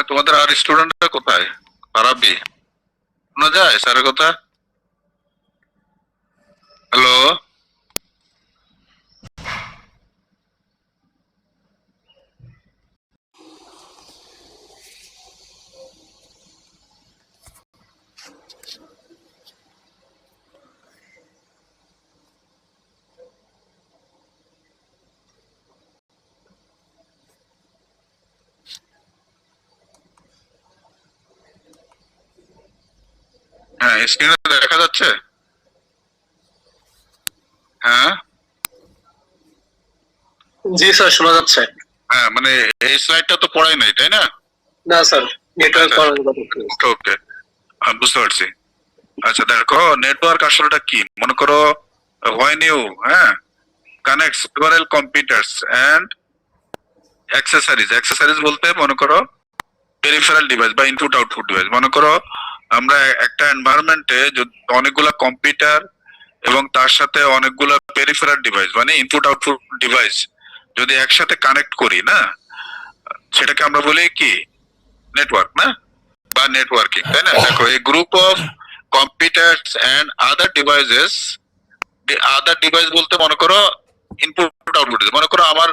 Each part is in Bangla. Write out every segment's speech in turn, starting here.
তোমাদের আর স্টুডেন্টরা কোথায়? পারাবি শোনা যায় স্যারের কথা? হ্যালো, হ্যাঁ স্ক্রিনে দেখা যাচ্ছে? হ্যাঁ জি স্যার, শোনা যাচ্ছে। হ্যাঁ, মানে এই স্লাইডটা তো পড়াই নাই তাই না? না স্যার, নেটওয়ার্ক ওকে ওকে, বুঝতে পারছি। আচ্ছা দেখো, নেটওয়ার্ক আসলেটা কি মনে করো, when you connect several computers and accessories বলতে মনে করো পেরিফেরাল ডিভাইস বা ইনপুট আউটপুট ডিভাইস। মনে করো আমরা একটা এনভায়রনমেন্টে অনেকগুলা কম্পিউটার এবং তার সাথে অনেকগুলা পেরিফেরাল ডিভাইস মানে ইনপুট আউটপুট ডিভাইস যদি একসাথে কানেক্ট করি না, সেটাকে আমরা বলি কি নেটওয়ার্ক না, বা নেটওয়ার্কিং, তাই না? দেখো, এই group of computers and other device বলতে মনে করো ইনপুট আউটপুট। মনে করো আমার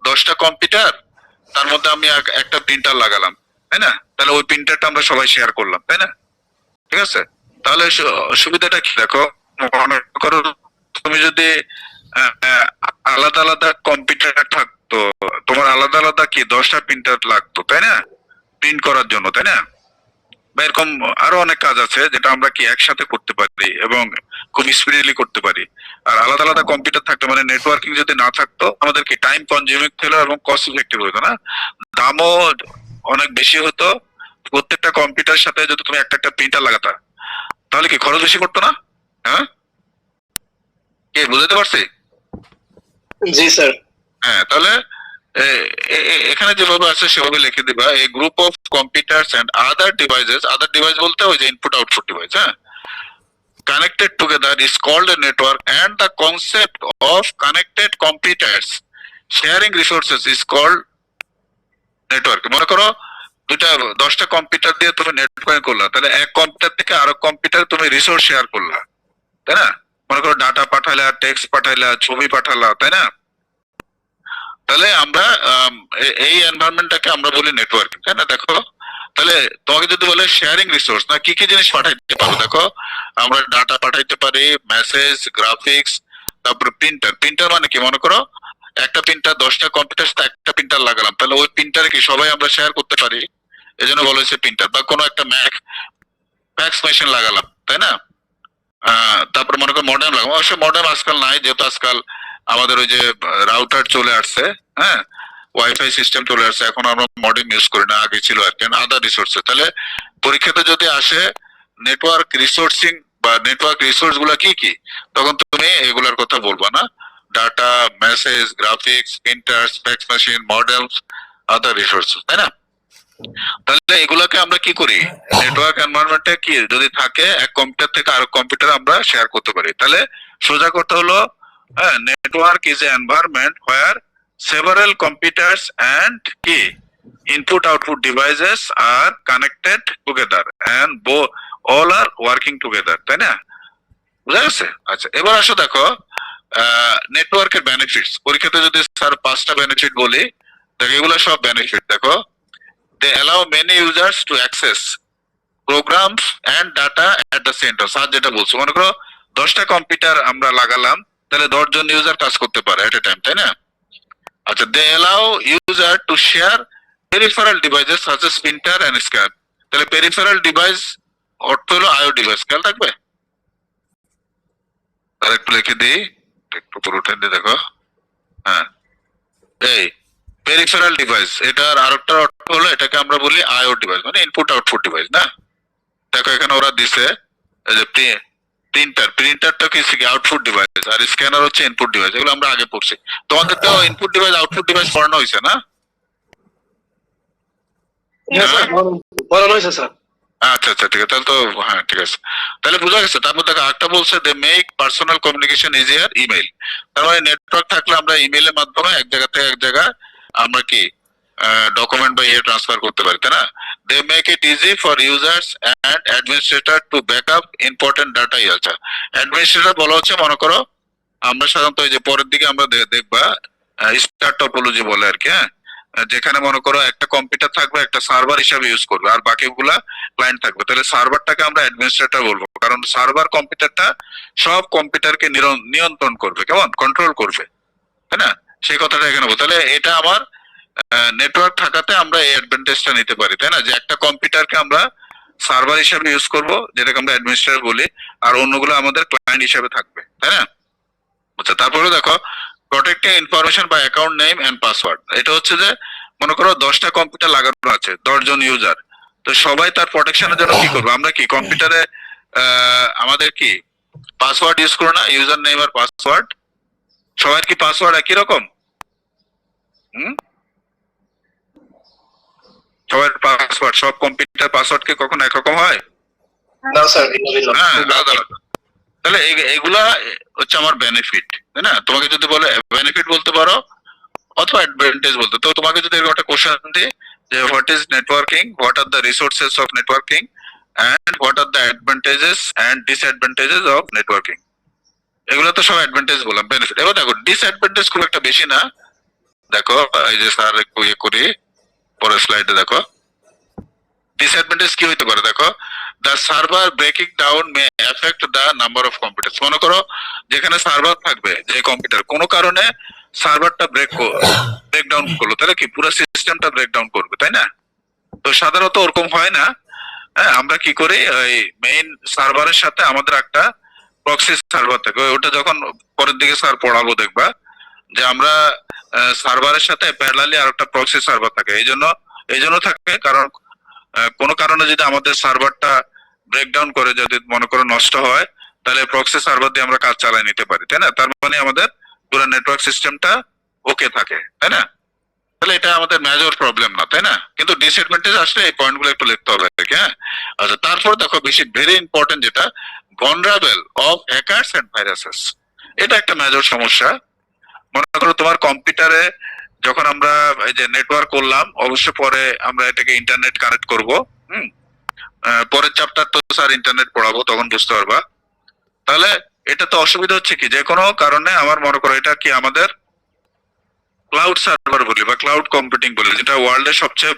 10টা কম্পিউটার, তার মধ্যে আমি একটা প্রিন্টার লাগালাম, তাই না? তাহলে ওই প্রিন্টারটা আমরা সবাই শেয়ার করলাম, তাই না? ঠিক আছে, তাহলে সুবিধাটা কি দেখো, মনে করো তুমি যদি আলাদা আলাদা কম্পিউটার থাকতো, তোমার আলাদা আলাদা কি 10টা প্রিন্টার লাগতো, তাই না, প্রিন্ট করার জন্য, তাই না? বা এরকম আরো অনেক কাজ আছে যেটা আমরা কি একসাথে করতে পারি এবং খুব স্পিডিলি করতে পারি। আর আলাদা আলাদা কম্পিউটার থাকতো মানে নেটওয়ার্কিং যদি না থাকতো, আমাদের কি টাইম কনজিউমিং ছিল এবং কস্ট ইফেক্টিভ হতো না, দামও অনেক বেশি হতো। প্রত্যেকটা কম্পিউটারের সাথে যদি তুমি একটা একটা প্রিন্টার লাগাতা, তাহলে কি খরচ বেশি পড়তো না? হ্যাঁ, কি বুঝতে পারছি? জি স্যার। হ্যাঁ, তাহলে এখানে যেভাবে আছে সেভাবে লিখে দিবা, এই group of computers and other device বলতে ওই যে ইনপুট আউটপুট ডিভাইস, হ্যাঁ, connected together is called a network, and the concept of connected computers sharing resources is called network. মনে করো 10টা কম্পিউটার দিয়ে তুমি নেটওয়ার্ক করলা, তাহলে এক কম্পিউটার থেকে আরেক কম্পিউটার তুমি রিসোর্স শেয়ার করলা, তাই না? মনে করো ডাটা পাঠাইলা, টেক্সট পাঠাইলা, ছবি পাঠালা, তাই না? তাহলে আমরা এই এনভায়রনমেন্টটাকে আমরা বলি নেটওয়ার্কিং, তাই না? দেখো, তাহলে তোমাকে যদি বলে শেয়ারিং রিসোর্স, না কি কি জিনিস পাঠাইতে পারো? দেখো, আমরা ডাটা পাঠাইতে পারি, মেসেজ, গ্রাফিক্স, তারপরে প্রিন্টার মানে কি, মনে করো একটা প্রিন্টার 10টা কম্পিউটার সাথে একটা প্রিন্টার লাগালাম, তাহলে ওই প্রিন্টারে কি সবাই আমরা শেয়ার করতে পারি, এই জন্য বলা হয়েছে প্রিন্টার। বা কোনো একটা ফ্যাক্স মেশিন লাগালাম, তাই না? তারপর মনে করো মডেম লাগাবো, অবশ্য মডেম আজকাল নাই, যেহেতু আজকাল আমাদের ওই যে রাউটার চলে আসছে, হ্যাঁ, ওয়াইফাই সিস্টেম চলে আসছে, এখন আমরা মডেম ইউজ করি না, আগে ছিল আর কি, আদার রিসোর্স। তাহলে পরীক্ষাতে যদি আসে নেটওয়ার্ক রিসোর্সিং বা নেটওয়ার্ক রিসোর্স গুলা কি কি, তখন তুমি এগুলার কথা বলবা না, data, message, graphics, printer, fax machine, models, other resource, তাই না? তাহলে এগুলাকে আমরা কি করি, নেটওয়ার্ক এনভায়রনমেন্টে কি যদি থাকে এক কম্পিউটার থেকে আরেক কম্পিউটার আমরা শেয়ার করতে পারি। তাহলে সোজা কথা হলো, network is a environment where several computers and কি input output devices are connected together and all are working together, তাই না? বুঝা গেছে? আচ্ছা, এবার আসো দেখো নেটওয়ার্কের বেনিফিটস। পরীক্ষাতে যদি স্যার 5টা বেনিফিট বলি, দেখো এগুলো সব বেনিফিট। দেখো, they allow many users to access programs and data at the center. Sir যেটা বলছো, মনে করো 10টা কম্পিউটার আমরা লাগালাম, তাহলে 10 জন ইউজার কাজ করতে পারে এট এ টাইম, তাই না? আচ্ছা, they allow user to share peripheral devices such as printer and scan. তাহলে peripheral device অর্থ হলো আইও ডিভাইস, খেয়াল থাকবে। আর একটু লিখে দিই, একটু পুরো উঠে দিয়ে দেখো, হ্যাঁ, এই পেরিফেরাল ডিভাইস, এটার আরেকটা অর্থ হলো এটাকে আমরা বলি আইও ডিভাইস, মানে ইনপুট আউটপুট ডিভাইস, না? দেখো এখানে ওরা দিছে এই যে প্রিন্টারটা কি আউটপুট ডিভাইস, আর স্ক্যানার হচ্ছে ইনপুট ডিভাইস, এগুলো আমরা আগে পড়ছি। তোমাদের তো ইনপুট ডিভাইস আউটপুট ডিভাইস পড়ানো হয়েছে না? বলানো হয়েছে স্যার। আচ্ছা আচ্ছা, ঠিক আছে, তাহলে তো হ্যাঁ ঠিক আছে, তাহলে বোঝা গেছে। তারপর দেখো আরেকটা বলছে they make personal communication easier email. তার মানে নেটওয়ার্ক থাকলে আমরা ইমেলের মাধ্যমে এক জায়গা থেকে এক জায়গায় আমরা কি ডকুমেন্ট বা ইয়ে ট্রান্সফার করতে পারি, তাই না? They make it easy for users and administrator to backup important data. আচ্ছা, অ্যাডমিনিস্ট্রেটর বলা হচ্ছে, মনে করো আমরা সাধারণত এই যে পরের দিকে আমরা দেখবা স্টার টপোলজি বলে আর কি, হ্যাঁ, যেখানে মনে করো একটা কম্পিউটার থাকবে, একটা সার্ভার হিসাবে ইউজ করবে, আর বাকিগুলা ক্লায়েন্ট থাকবে। তাহলে সার্ভারটাকে আমরা অ্যাডমিনিস্ট্রেটর বলবো, কারণ সার্ভার কম্পিউটারটা সব কম্পিউটারকে নিয়ন্ত্রণ করবে, কেমন কন্ট্রোল করবে, তাই না? সেই কথাটা এখানে বলবো। তাহলে এটা আমার নেটওয়ার্ক থাকাতে আমরা এই অ্যাডভান্টেজটা নিতে পারি, তাই না? যে একটা কম্পিউটারকে আমরা সার্ভার হিসাবে ইউজ করব, যেটাকে আমরা অ্যাডমিনিস্ট্রেটর বলি, আর অন্যগুলো আমাদের ক্লায়েন্ট হিসাবে থাকবে, তাই না? আচ্ছা, তারপরে দেখো protecting information by account name and password. এটা হচ্ছে যে মনে করো 10টা কম্পিউটার লাগানো আছে, 10 জন ইউজার, তো সবাই তার প্রোটেকশনের জন্য কি করবে, আমরা কি কম্পিউটারে আমাদের কি পাসওয়ার্ড ইউজ করো না, ইউজার নেম আর পাসওয়ার্ড। সবার কি পাসওয়ার্ড একই রকম? সবার পাসওয়ার্ড, সব কম্পিউটার পাসওয়ার্ড কি কখনো একরকম হয়? না স্যার, ভিন্ন ভিন্ন। হ্যাঁ, আলাদা আলাদা। তাহলে এগুলা হচ্ছে আমার বেনিফিট, তাই না? তোমাকে যদি বলে বেনিফিট বলতে পারো অথবা অ্যাডভান্টেজ বলতে, তো তোমাকে যদি এরকম একটা কোশ্চেন দিই যে what is networking, what are the resources of networking and what are the advantages and disadvantages of networking, এগুলো তো সব অ্যাডভান্টেজ বললাম, বেনিফিট। এবার দেখো ডিসঅ্যাডভান্টেজ খুব একটা বেশি না। দেখো এই যে স্যার একটু ইয়ে করি, পরের স্লাইডে দেখো ডিসঅ্যাডভান্টেজ কি হইতে পারে। দেখো, the server breaking down May effect the number of computer. মনে করো যেখানে সার্ভার থাকবে, যে কম্পিউটার কোনো কারণে সার্ভারটা ব্রেকডাউন করলো, তাহলে কি পুরো সিস্টেমটা ব্রেকডাউন করবে, তাই না? তো সাধারণত ওরকম হয় না। হ্যাঁ, আমরা কি করি, ওই মেইন সার্ভারের সাথে আমাদের একটা প্রক্সি সার্ভার থাকে, ওটা যখন পরের দিকে স্যার পড়াবো দেখবা যে আমরা সার্ভারের সাথে প্যারালালি আর একটা প্রক্সি সার্ভার থাকে। এই জন্য থাকে কারণ কোনো কারণে যদি আমাদের সার্ভারটা ব্রেকডাউন করে, যদি মনে করো নষ্ট হয়, তাহলে প্রক্সি সার্ভার দিয়ে আমরা কাজ চালিয়ে নিতে পারি, তাই না? তার মানে আমাদের পুরো নেটওয়ার্ক সিস্টেমটা ওকে থাকে, তাই না? তাহলে এটা আমাদের মেজর প্রবলেম না, তাই না? কিন্তু ডিসঅ্যাডভান্টেজ আসলে এই পয়েন্টগুলো একটু লিখতে হবে, হ্যাঁ। আচ্ছা, তারপর দেখো বেশি ভেরি ইম্পর্টেন্ট যেটা vulnerable of hackers and viruses. এটা একটা মেজর সমস্যা। মনে করো তোমার কম্পিউটারে যখন আমরা এই যে নেটওয়ার্ক করলাম, অবশ্য পরে আমরা এটাকে ইন্টারনেট কানেক্ট করব, পরের চ্যাপ্টার তো স্যার ইন্টারনেট পড়াবো, তখন বুঝতে পারবা। তাহলে এটা তো অসুবিধা হচ্ছে কি, যে কোনো কারণে আমার মনে করো এটা কি আমাদের ক্লাউড সার্ভার বলি বা ক্লাউড কম্পিউটিং বলি, যেটা ওয়ার্ল্ডের সবচেয়ে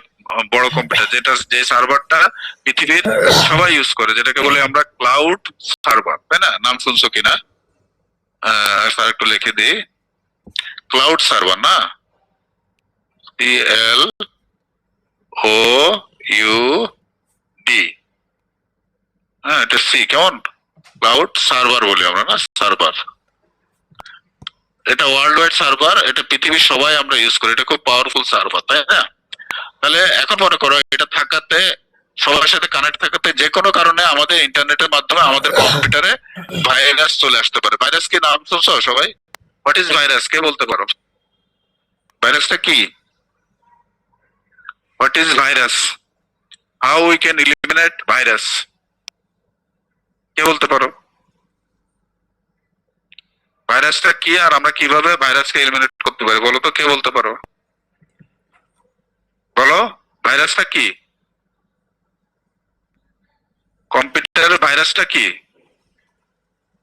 বড় কম্পিউটার, যেটা যে সার্ভারটা পৃথিবীর সবাই ইউজ করে, যেটাকে বলি আমরা ক্লাউড সার্ভার, তাই না? নাম শুনছো কিনা? স্যার একটু লিখে দিই, ক্লাউড সার্ভার না, CLOUD, হ্যাঁ এটা সি, কেমন, ক্লাউড সার্ভার বলি আমরা না, সার্ভার। এটা ওয়ার্ল্ড ওয়াইড সার্ভার, এটা পৃথিবীর সবাই আমরা ইউজ করি, এটা খুব পাওয়ারফুল সার্ভার, তাই না? তাহলে এখন মনে করো এটা থাকাতে, সবার সাথে কানেক্ট থাকাতে যে কোনো কারণে আমাদের ইন্টারনেটের মাধ্যমে আমাদের কম্পিউটারে ভাইরাস চলে আসতে পারে। ভাইরাস কি নাম শুনছো সবাই? হোয়াট ইজ ভাইরাস, কে বলতে পারো? ভাইরাসটা কি? What is virus? How we can eliminate virus, কে বলতে পারো? ভাইরাসটা কি আর আমরা কিভাবে ভাইরাসকে এলিমিনেট করতে পারি বলো তো, কে বলতে পারো? বলো, ভাইরাসটা কি? কম্পিউটারের ভাইরাসটা কি?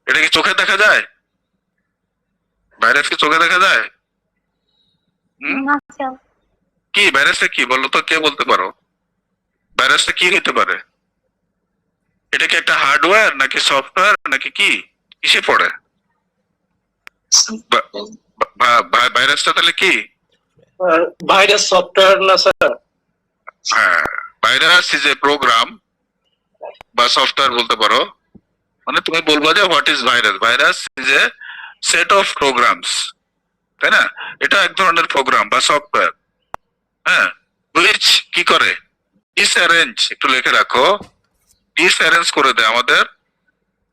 এটা কি চোখে দেখা যায়? ভাইরাস কি চোখে দেখা যায়? না স্যার। কি ভাইরাসটা কি বলো তো, কে বলতে পারো? ভাইরাসটা কি হতে পারে? এটা কি একটা হার্ডওয়্যার নাকি সফটওয়্যার নাকি কি, কিসে পড়ে ভাইরাসটা? তাহলে কি? ভাইরাস সফটওয়্যার না স্যার? হ্যাঁ, ভাইরাস ইজ এ প্রোগ্রাম বা সফটওয়্যার বলতে পারো। মানে তুমি বলবো যে what is virus, virus is a set of programs, তাই না? এটা এক ধরনের প্রোগ্রাম বা সফটওয়্যার, হ্যাঁ, হুইচ কি করে, ডিসঅ্যারেঞ্জ, একটু লিখে রাখো, ডিসঅ্যারেঞ্জ করে দেয় আমাদের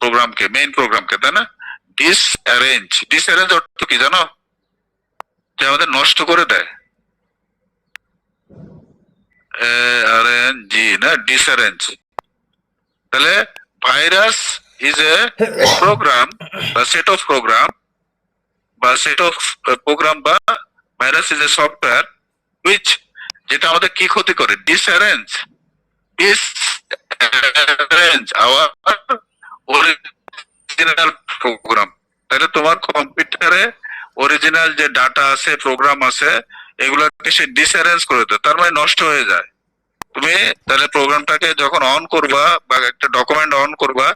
প্রোগ্রামকে, মেইন প্রোগ্রামকে, তাই না? ডিসঅ্যারেঞ্জ, ডিসঅ্যারেঞ্জ অর্থ কি জানো? যে আমাদের নষ্ট করে দেয়, ARNG না, ডিসঅ্যারেঞ্জ। তাহলে ভাইরাস ইজ এ প্রোগ্রাম বা সেট অফ প্রোগ্রাম বা সেট অফ প্রোগ্রাম বা virus is a software which, যেটা আমাদের কি ক্ষতি করে, ডিসঅ্যারেঞ্জ, ডিসঅ্যারেঞ্জ আওয়ার অরিজিনাল প্রোগ্রাম। তাহলে তোমার কম্পিউটারে অরিজিনাল যে ডাটা আছে, প্রোগ্রাম আছে, এগুলোকে সে ডিসঅ্যারেঞ্জ করে দেয়, তার মানে নষ্ট হয়ে যায়। তুমি তাহলে প্রোগ্রামটাকে যখন অন করবা বা একটা ডকুমেন্ট অন করবা,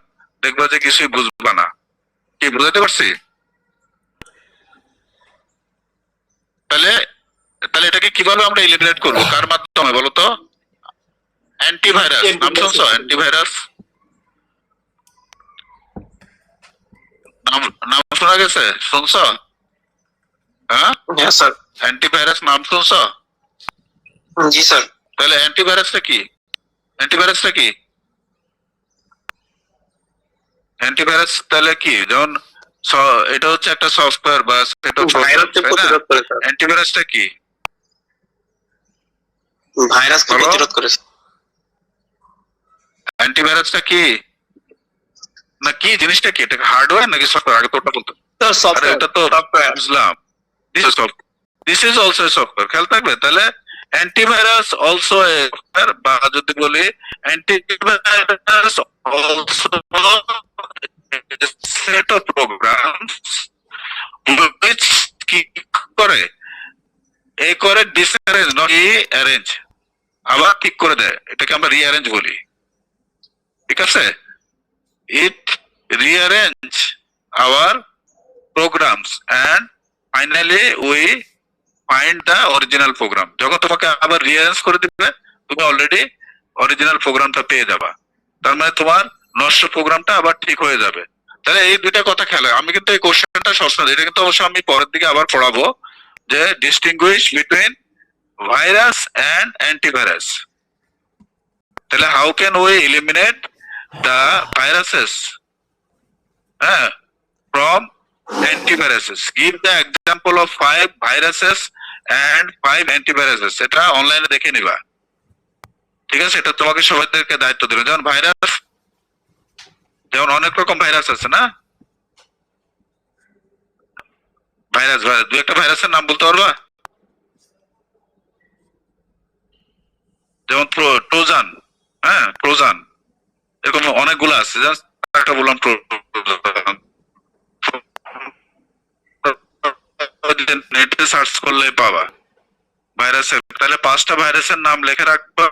দেখবা যে কিছুই বুঝবা না। কি বুঝাতে পারছি? তাহলে তাহলে এটাকে কিভাবে আমরা এলিমিনেট করবো, কার মাধ্যমে বলো তো? অ্যান্টিভাইরাস, নাম শুনছো? অ্যান্টিভাইরাস নাম, নাম শোনা গেছে, শুনছো? হ্যাঁ হ্যাঁ স্যার। অ্যান্টিভাইরাস নাম শুনছো? জি স্যার। তাহলে অ্যান্টিভাইরাসটা কি? অ্যান্টিভাইরাসটা কি? অ্যান্টিভাইরাস তাহলে কি, যেমন এটা হচ্ছে একটা সফটওয়্যার বা সেট অফ ভাইরাসকে প্রতিরোধ করে স্যার। অ্যান্টিভাইরাসটা কি? ভাইরাসকে বলো। প্রতিরোধ করে স্যার। অ্যান্টিভাইরাসটা কি না, কি জিনিসটা কি, এটা হার্ডওয়্যার নাকি সফটওয়্যার, আগে তো ওটা বলতো। স্যার আরে সফটওয়্যার। এটা তো বুঝলাম, this is also a software, খেয়াল থাকবে। তাহলে অ্যান্টিভাইরাস অলসো এ সফটওয়্যার, বা যদি বলি antivirus also said of programs which কি করে, এ করে ডিসঅ্যারেঞ্জ নট অ্যারেঞ্জ, আবার ঠিক করে দেয়, এটাকে আমরা রিঅ্যারেঞ্জ বলি, ঠিক আছে? It rearrange our programs and finally we find the original program. যখন তোমাকে আবার রিঅ্যারেঞ্জ করে দিবে, তুমি অলরেডি অরিজিনাল প্রোগ্রামটা পেয়ে যাবা, তার মানে তোমার নষ্ট প্রোগ্রামটা আবার ঠিক হয়ে যাবে। তাহলে এই দুইটা কথা খেয়াল, আমি কিন্তু এই কোশ্চেনটা সবসময়, এটা কিন্তু অবশ্যই আমি পরের দিকে আবার পড়াবো, যে distinguish between virus and antivirus. তাহলে how can we eliminate the viruses, হ্যাঁ, from antiviruses? Give the example of 5 viruses and 5 antiviruses. এটা অনলাইনে দেখে নিবা, ঠিক আছে? এটা তোমাকে সবাইকে দায়িত্ব দেবে। যেমন ভাইরাস, যেমন অনেক রকম ভাইরাস আছে না, ভাইরাস ভাইরাস দু একটা ভাইরাসের নাম বলতে পারবা? যেমন ট্রোজান, হ্যাঁ ট্রোজান, এরকম অনেকগুলো আছে, জাস্ট একটা বললাম ট্রোজান, নেটে সার্চ করলে পাবা ভাইরাসের। তাহলে 5টা ভাইরাসের নাম লিখে রাখবা।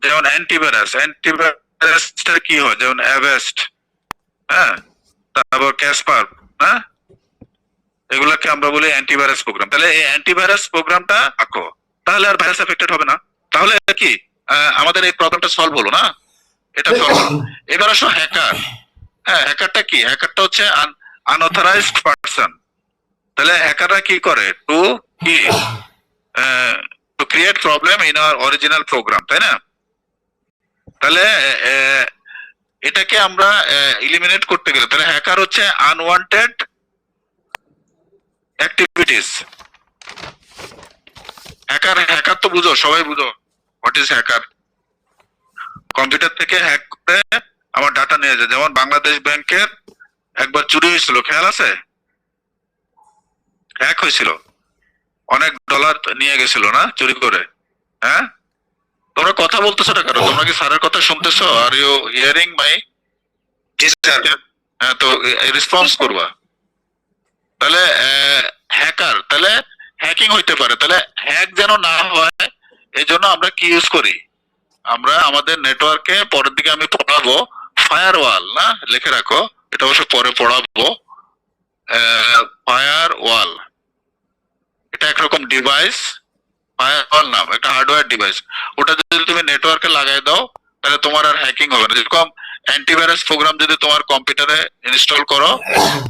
যেমন অ্যান্টিভাইরাস, অ্যান্টিভাইরাসটা কি হয়, যেমন অ্যাভেস্ট, হ্যাঁ, তারপর ক্যাসপার, হ্যাঁ, এগুলাকে আমরা বলি অ্যান্টিভাইরাস প্রোগ্রাম। তাহলে এই অ্যান্টিভাইরাস প্রোগ্রামটা আঁকো, তাহলে আর ভাইরাস এফেক্টেড হবে না। তাহলে কি আমাদের এই প্রবলেমটা সলভ হলো না? এটা সলভ হলো। এবার আসো হ্যাকার। হ্যাঁ, হ্যাকারটা কি? হ্যাকারটা হচ্ছে আনঅথরাইজড পারসন। তাহলে হ্যাকাররা কি করে? To create problem in our original program, তাই না? তাহলে এটাকে আমরা ইলিমিনেট করতে গেলে তাহলে হ্যাকার হচ্ছে আনওয়ান্টেড অ্যাক্টিভিটিস। হ্যাকার তো বুঝো, সবাই বুঝো হোয়াট ইজ হ্যাকার। কম্পিউটার থেকে হ্যাক করে আমার ডাটা নিয়ে যায়। যেমন বাংলাদেশ ব্যাংকের একবার চুরি হয়েছিল, খেয়াল আছে? হ্যাক হয়েছিল, অনেক ডলার নিয়ে গেছিল না চুরি করে। হ্যাঁ, তোমরা কথা বলতেছো না কেন? তোমরা কি স্যারের কথা শুনতেছো? Are you hearing my? জি স্যার। হ্যাঁ, তো রেসপন্স করবা। তাহলে হ্যাকার, তাহলে হ্যাকিং হইতে পারে। তাহলে হ্যাক যেন না হয় এই জন্য আমরা কি ইউজ করি? আমরা আমাদের নেটওয়ার্কে পরের দিকে আমি পড়াবো ফায়ারওয়াল, না লিখে রাখো, এটা অবশ্য পরে পড়াবো। ফায়ারওয়াল এটা একরকম ডিভাইস, ফায়ারওয়াল নাম, একটা হার্ডওয়্যার ডিভাইস। ওটা যদি তুমি নেটওয়ার্কে লাগাই দাও তাহলে তোমার আর হ্যাকিং হবে না। যেরকম অ্যান্টিভাইরাস প্রোগ্রাম যদি তোমার কম্পিউটারে ইনস্টল করো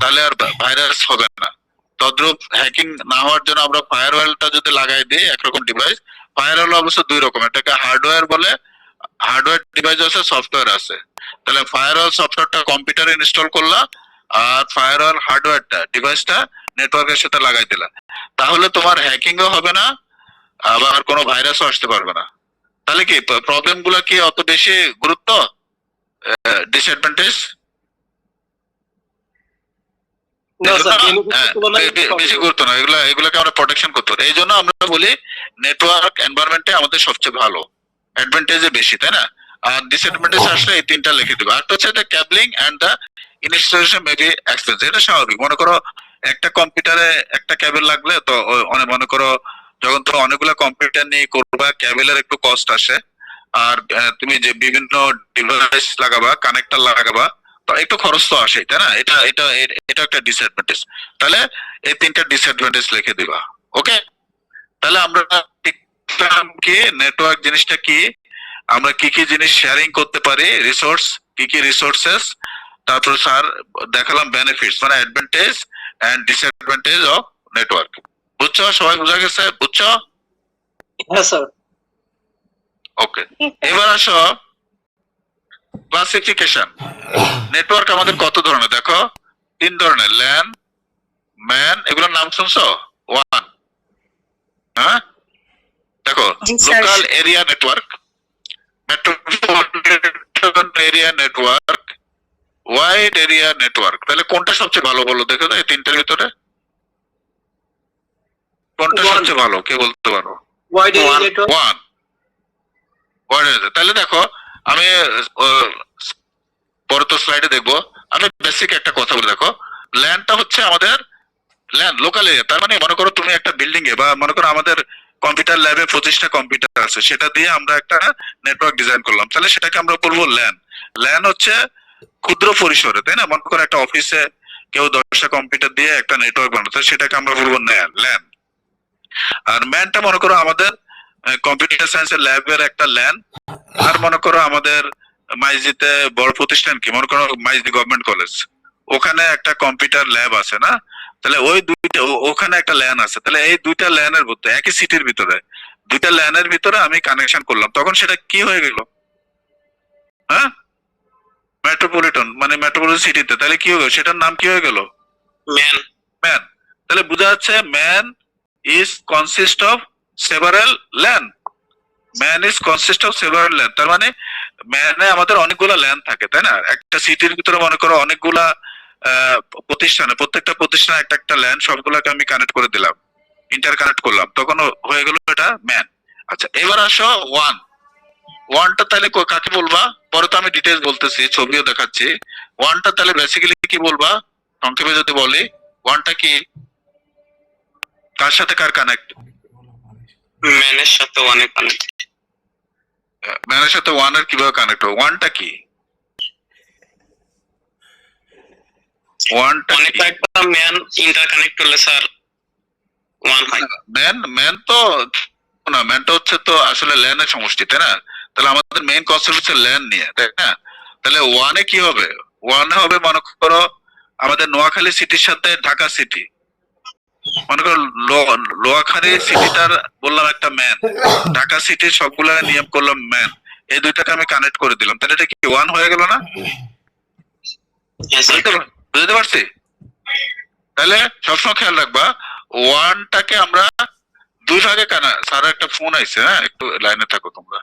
তাহলে আর ভাইরাস হবে না, তদ্রূপ হ্যাকিং না হওয়ার জন্য আমরা ফায়ারওয়ালটা যদি লাগাই দিই, একরকম ডিভাইস। ফায়ারওয়াল অবশ্য দুই রকম, এটাকে হার্ডওয়্যার বলে, হার্ডওয়্যার ডিভাইস আছে, সফটওয়্যার আছে। তাহলে ফায়ারওয়াল সফটওয়্যারটা কম্পিউটারে ইনস্টল করলা, আর ফায়ারওয়াল হার্ডওয়্যারটা ডিভাইসটা নেটওয়ার্কের সাথে লাগাই দিলা, তাহলে তোমার হ্যাকিংও হবে না, আবার কোনো ভাইরাসও আসতে পারবে না। তাহলে কি প্রবলেম গুলা কি অত বেশি গুরুত্ব? ডিসঅ্যাডভান্টেজ না স্যার, বেশি গুরুত্ব না, এগুলাকে আমরা প্রোটেকশন করতে পারি। এই জন্য আমরা বলি নেটওয়ার্ক এনভায়রনমেন্টে আমাদের সবচেয়ে ভালো, অ্যাডভান্টেজ বেশি, তাই না? আর ডিসঅ্যাডভান্টেজ আসলে এই তিনটা লিখে দিবে। আর হচ্ছে the cabling and the installation may be expensive. এটা স্বাভাবিক। মনে করো একটা কম্পিউটারে একটা কেবল লাগলে তো মনে করো যখন তুমি অনেকগুলো কম্পিউটার নিয়ে করবা, কেবলের একটু কস্ট আসে। আর তুমি যে বিভিন্ন ডিভাইস লাগাবা, কানেক্টর লাগাবা, তো একটু খরচ তো আসে, তাই না? এটা এটা এটা একটা ডিসঅ্যাডভান্টেজ। তাহলে এই তিনটা ডিসঅ্যাডভান্টেজ লিখে দিবা। ওকে, তাহলে আমরা শিখলাম কি নেটওয়ার্ক জিনিসটা কি, আমরা কি কি জিনিস শেয়ারিং করতে পারি, রিসোর্স কি কি রিসোর্সেস, তারপর স্যার দেখালাম বেনিফিটস মানে advantage and disadvantage of network. বুঝছো? সবাই বোঝা গেছে? বুঝছো? হ্যাঁ স্যার। ওকে, এবার আসো ক্লাসিফিকেশন। নেটওয়ার্ক আমাদের কত ধরনের? দেখো তিন ধরনের, ল্যান, ম্যান, এগুলোর নাম শুনছো? ওয়ান, হ্যাঁ দেখো, জি sir. Local area network, metropolitan area network, wide area network. তাহলে কোনটা সবচেয়ে ভালো বলো দেখো তো, এই তিনটার ভিতরে কোনটা One. সবচেয়ে ভালো কে বলতে পারো? Wide area network. One, wide area. তাহলে দেখো আমি পরে তো স্লাইডে দেখবো, আমি বেসিক একটা কথা বলে দেখো। ল্যান্ডটা হচ্ছে আমাদের ল্যান্ড লোকাল এরিয়া, তার মানে মনে করো তুমি একটা বিল্ডিং এ বা মনে করো আমাদের কম্পিউটার ল্যাবে 25টা কম্পিউটার আছে, সেটা দিয়ে আমরা একটা নেটওয়ার্ক ডিজাইন করলাম, তাহলে সেটাকে আমরা বলবো ল্যান। ল্যান হচ্ছে ক্ষুদ্র পরিসরে, তাই না? মনে করো একটা অফিসে কেউ 10টা কম্পিউটার দিয়ে একটা নেটওয়ার্ক বানাতো, সেটাকে আমরা বলবো ল্যান। আর ম্যানটা মনে করো আমাদের কম্পিউটার সায়েন্সের ল্যাবের একটা ল্যান। আর মনে করো আমাদের মাইজিতে বড় প্রতিষ্ঠান কি, মনে করো মাইজি গভর্নমেন্ট কলেজ, ওখানে একটা কম্পিউটার ল্যাব আছে না, তাহলে ওই দুইটা ওখানে একটা ল্যান আছে। তাহলে এই দুইটা ল্যানের ভিতরে, একই সিটির ভিতরে দুইটা ল্যানের ভিতরে আমি কানেকশন করলাম, তখন সেটা কি হয়ে গেল? হ্যাঁ, মেট্রোপলিটন মানে মেট্রোপলিটন সিটিতে, তাহলে কি হয়ে গেল? সেটার নাম কি হয়ে গেল? ম্যান। ম্যান। তাহলে বোঝা যাচ্ছে man is consist of several LAN. Man is consist of several LAN, তার মানে ম্যানে আমাদের অনেকগুলা ল্যান থাকে, তাই না? একটা সিটির ভিতরে মনে করো অনেকগুলা প্রতিষ্ঠানে, প্রত্যেকটা প্রতিষ্ঠানে একটা একটা ল্যান, সবগুলাকে আমি কানেক্ট করে দিলাম, ইন্টার কানেক্ট করলাম, তখন হয়ে গেল এটা ম্যান। আচ্ছা, এবার আসো ওয়ান। ওয়ানটা তাহলে কাকে বলবা? পরে তো আমি ডিটেলস বলতেছি, ছবিও দেখাচ্ছি। ওয়ানটা তাহলে বেসিক্যালি কি বলবা সংক্ষেপে যদি বলি? ওয়ানটা কি, কার সাথে কার কানেক্ট? ম্যানের সাথে অনেক কানেক্ট। ম্যানের সাথে ওয়ানের কিভাবে কানেক্ট হবে? ওয়ানটা কি? ওয়ানটা অনেক কয়েকটা সাথে ম্যান ইন্টারকানেক্ট করলে স্যার ওয়ান হয়। ম্যান তো না, ম্যানটা হচ্ছে তো আসলে ল্যানের সমষ্টি, তাই না? তাহলে আমাদের মেইন কনসেপ্ট হচ্ছে ল্যান নিয়ে, তাই না? তাহলে ওয়ানে কি হবে? ওয়ানে হবে মনে করো আমাদের নোয়াখালী সিটির সাথে ঢাকা সিটি, মনে করো নোয়াখালী সিটিটার বললাম একটা ম্যান, ঢাকা সিটির সবগুলা নিয়ম করলাম ম্যান, এই দুইটাকে আমি কানেক্ট করে দিলাম, তাহলে এটা কি ওয়ান হয়ে গেল না? হ্যাঁ স্যার। বুঝতে পারছি? তাহলে সবসময় খেয়াল রাখবা ওয়ানটাকে আমরা দুই ভাগে কানা। স্যার একটা ফোন আইছে, হ্যাঁ একটু লাইনে থাকো তোমরা।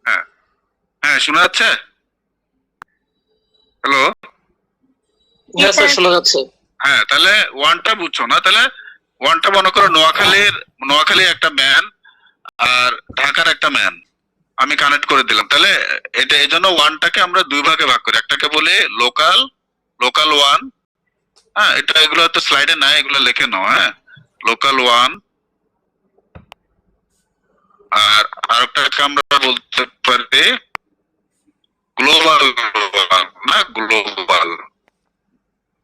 হ্যাঁ হ্যাঁ, শোনা যাচ্ছে? হ্যালো? হ্যাঁ স্যার শোনা যাচ্ছে। হ্যাঁ, তাহলে ওয়ানটা বুঝছো না? তাহলে ওয়ানটা মনে করো নোয়াখালী একটা ম্যান আর ঢাকার একটা ম্যান আমি কানেক্ট করে দিলাম। তাহলে এটা এই জন্য ওয়ানটাকে আমরা দুই ভাগে ভাগ করি, একটাকে বলি লোকাল ওয়ান, হ্যাঁ এটা এগুলো তো স্লাইডে নাই, এগুলো লিখে নাও, হ্যাঁ লোকাল ওয়ান। আর আরেকটাকে আমরা বলতে পারি গ্লোবাল ওয়ান, না গ্লোবাল,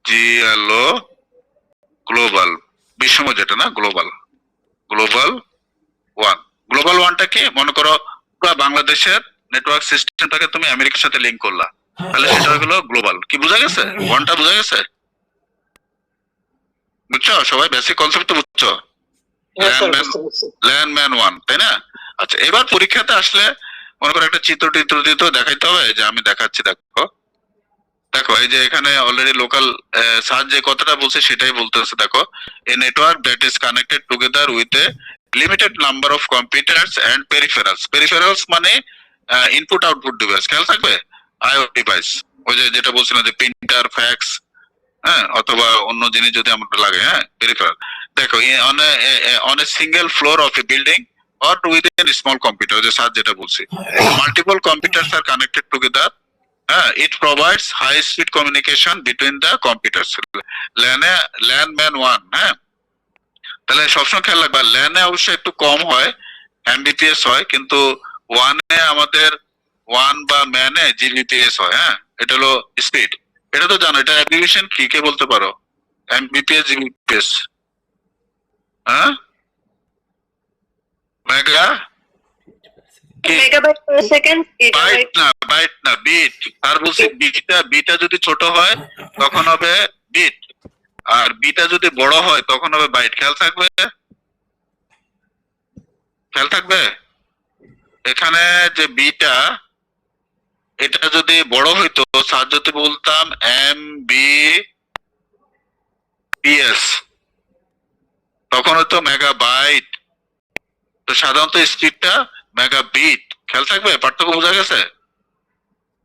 জিএলও গ্লোবাল, বিশ্বম যেটা না গ্লোবাল ওয়ান। গ্লোবাল ওয়ানটা কি মনে করো পুরো বাংলাদেশের নেটওয়ার্ক সিস্টেমটাকে তুমি আমেরিকার সাথে লিংক করলা, তাহলে সেটা হলো গ্লোবাল। কি বোঝা গেছে? ওয়ানটা বোঝা গেছে? বুঝছো সবাই? বেসিক কনসেপ্ট তো বুঝছো? হ্যাঁ স্যার বুঝতে পারছি। ল্যান্ডম্যান ওয়ান, তাই না? আচ্ছা, এবার পরীক্ষাতে আসলে মনে করো একটা চিত্র দিতে দেখাইতে হবে, যে আমি দেখাচ্ছি, দেখো দেখো এই যে এখানে অলরেডি লোকাল স্যার যে কথাটা বলছে সেটাই বলতেছে। দেখো a network that is connected together with a limited number of computers and peripherals. Peripherals মানে ইনপুট আউটপুট ডিভাইস, খেয়াল থাকবে, আইও ডিভাইস। ওই যে যেটা বলছিলাম যে প্রিন্টার, ফ্যাক্স, হ্যাঁ, অথবা অন্য জিনিস যদি আমরা লাগে, হ্যাঁ, পেরিফেরাল। দেখো on a single floor of A building or within a small computer, যে স্যার যেটা বলছি, multiple computers are connected together. It provides high speed communication between the computers. LAN man 1, হ্যাঁ, তাহলে সবসময় খেয়াল রাখবা LAN এ অবশ্যই একটু কম হয়, এমবিপিএস হয়, কিন্তু 1 এ আমাদের 1 বা ম্যান এ জিবিপিএস হয়। হ্যাঁ, এটা হলো স্পিড। এটা তো জানো, এটা অ্যাপ্লিকেশন কি, কে বলতে পারো? এমবিপিএস, জিবিপিএস, হ্যাঁ, মেগা কি? মেগাবাইট পার সেকেন্ড, বাইট না বিট। আর বলছি বিটা যদি ছোট হয় তখন হবে বিট, আর বিটা যদি বড় হয় তখন হবে বাইট। খেয়াল থাকবে, খেয়াল থাকবে। এখানে যে বিটা, এটা যদি বড় হইতো, স্যার যদি বলতাম এম বি পিএস, তখন হতো মেগাবাইট। তো সাধারণত স্পিডটা মেগাবিট। খেয়াল থাকবে, পার্থক্য বোঝা গেছে?